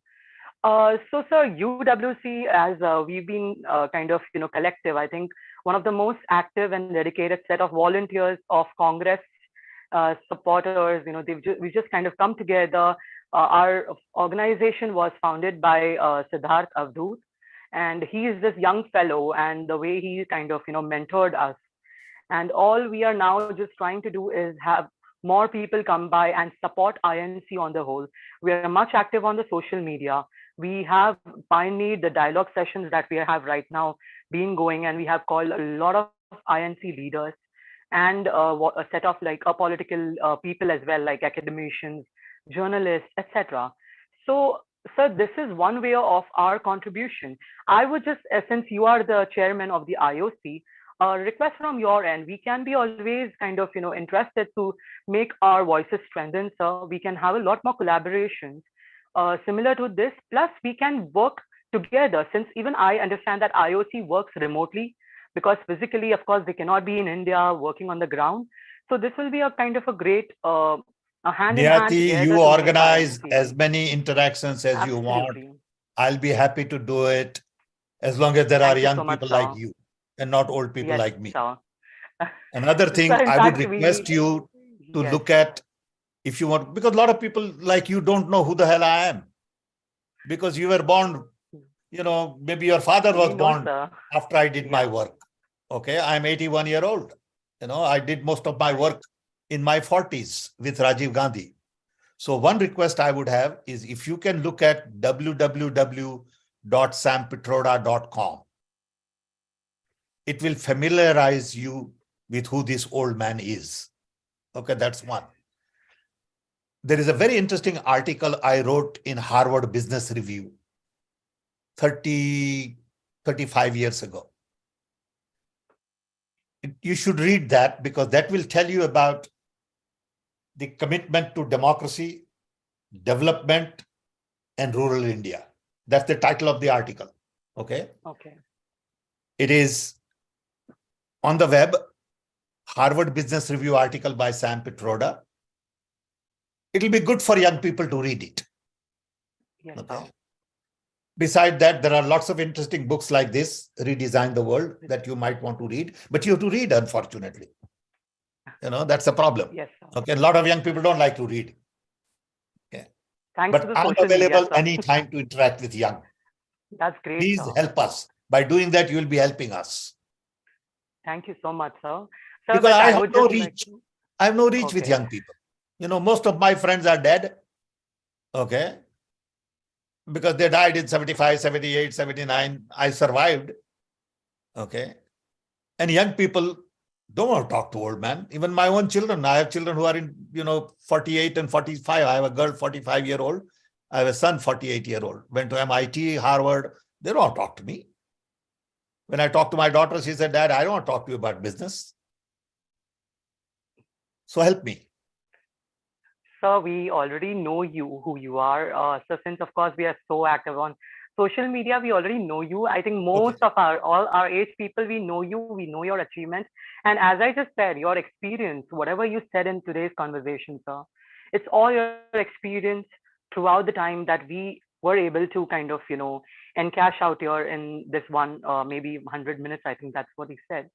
So, sir, UWC, as we've been kind of, collective, I think one of the most active and dedicated set of volunteers of Congress supporters, we just kind of come together. Our organization was founded by Siddharth Avdut, and he is this young fellow, and the way he kind of, mentored us. And all we are now just trying to do is have more people come by and support INC on the whole. We are much active on the social media. We have pioneered the dialogue sessions that we have right now been going, and we have called a lot of INC leaders and a set of like political people as well, like academicians, journalists, etc. So, sir, this is one way of our contribution. I would just, since you are the chairman of the IOC, request from your end. We can be always kind of, interested to make our voices strengthen, sir. We can have a lot more collaborations similar to this. Plus, we can work together, since even I understand that IOC works remotely, because physically, of course, they cannot be in India working on the ground. So this will be a kind of a great a hand in hand Niyati, together you to make organize IOC. as many interactions as you want. Absolutely. I'll be happy to do it as long as there are Thank you young so much, people like sir. you and not old people Yes, like me. sir. Another thing Sir, in I would fact, request you to yes. look at, if you want, because a lot of people like you don't know who the hell I am. Because you were born, maybe your father was We know, born sir. after I did my Yeah. work. Okay, I'm 81 year old. I did most of my work in my 40s with Rajiv Gandhi. So one request I would have is if you can look at www.sampetroda.com. It will familiarize you with who this old man is. Okay, that's one. There is a very interesting article I wrote in Harvard Business Review 35 years ago. You should read that, because that will tell you about the commitment to democracy, development, and rural India. That's the title of the article. Okay. Okay. It is on the web, Harvard Business Review article by Sam Petroda. It'll be good for young people to read it. Yes, okay. sir. Beside that, there are lots of interesting books like this, Redesign the World, that you might want to read, but you have to read, unfortunately. That's a problem. Yes, sir. Okay, a lot of young people don't like to read. Okay. Thanks to But the I'm social available media, sir. anytime to interact with young. That's great, Please sir. help us. By doing that, you will be helping us. Thank you so much, sir. Sir, Because but I I have would no just reach. I have no reach with Okay. young people. Most of my friends are dead. Okay. Because they died in 75, 78, 79. I survived. Okay. And young people don't want to talk to old man. Even my own children. I have children who are in, 48 and 45. I have a girl, 45-year-old. I have a son, 48-year-old. Went to MIT, Harvard. They don't want to talk to me. When I talked to my daughter, she said, Dad, I don't want to talk to you about business. So help me. Sir, we already know you, who you are. So since, of course, we are so active on social media, we already know you. I think most of all our age people, we know you, we know your achievements. And as I just said, your experience, whatever you said in today's conversation, sir, it's all your experience throughout the time that we were able to kind of, encash out here in this one, maybe 100 minutes. I think that's what he said.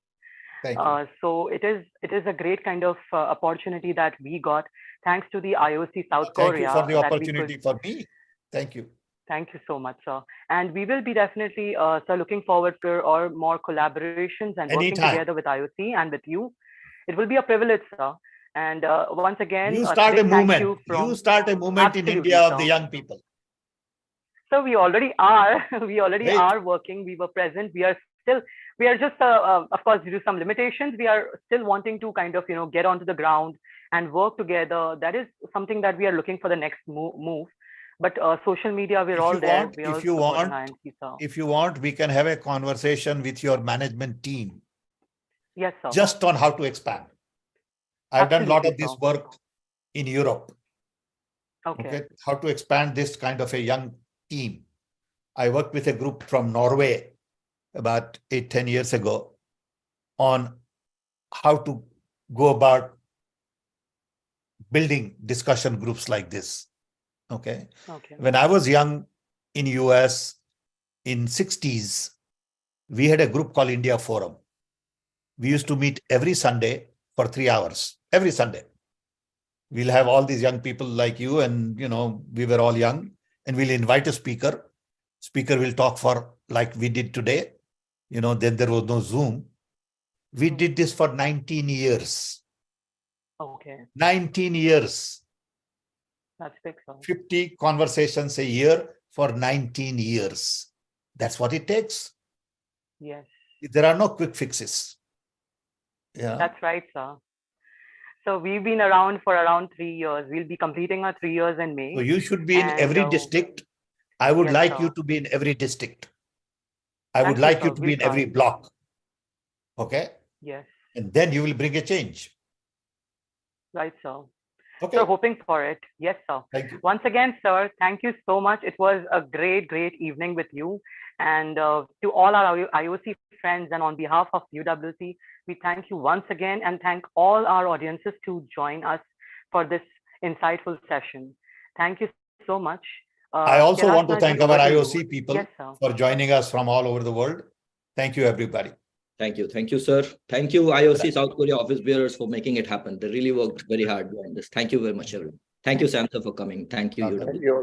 Thank you. So it is a great kind of opportunity that we got thanks to the IOC South Thank Korea. you for the that we opportunity could, for me. Thank you. Thank you so much, sir. And we will be definitely, sir, looking forward for or more collaborations and working Anytime. together with IOC and with you. It will be a privilege, sir. And once again, You start a big thank movement. you from You start a movement in Absolutely, India of the sir. young people. So we already are. We already Great. are working. We were present. We are just, of course, due to some limitations, we are still wanting to kind of, get onto the ground and work together. That is something that we are looking for the next move. But social media, we're all there. We're all supporting INC, sir. If you want, we can have a conversation with your management team Yes, sir. just on how to expand. I've done a lot of Absolutely, this sir. work in Europe. Okay. How to expand this kind of a young team. I worked with a group from Norway about 8-10 years ago on how to go about building discussion groups like this. Okay. When I was young in US in 60s, we had a group called India Forum. We used to meet every Sunday for 3 hours, every Sunday. We'll have all these young people like you, and we were all young, and we'll invite a speaker. Speaker will talk for like we did today. Then there was no Zoom. We did this for 19 years. Okay. 19 years. That's big. 50 conversations a year for 19 years. That's what it takes. Yes. There are no quick fixes. Yeah. That's right, sir. So we've been around for around 3 years. We'll be completing our 3 years in May. So you should be in every district. I would like you to be in every district. I would like you to be in every block. Okay? Yes. And then you will bring a change. Right, sir. Okay. So hoping for it. Yes, sir. Thank you. Once again, sir, thank you so much. It was a great, great evening with you. And to all our IOC friends and on behalf of UWC, we thank you once again and thank all our audiences to join us for this insightful session. Thank you so much. I also want to thank our IOC Yes, people sir. for joining us from all over the world. Thank you, everybody. Thank you. Thank you, sir. Thank you, IOC South Korea office bearers, for making it happen. They really worked very hard behind this. Thank you very much, everyone. Thank you, Sam, sir, for coming. Thank you, UWC.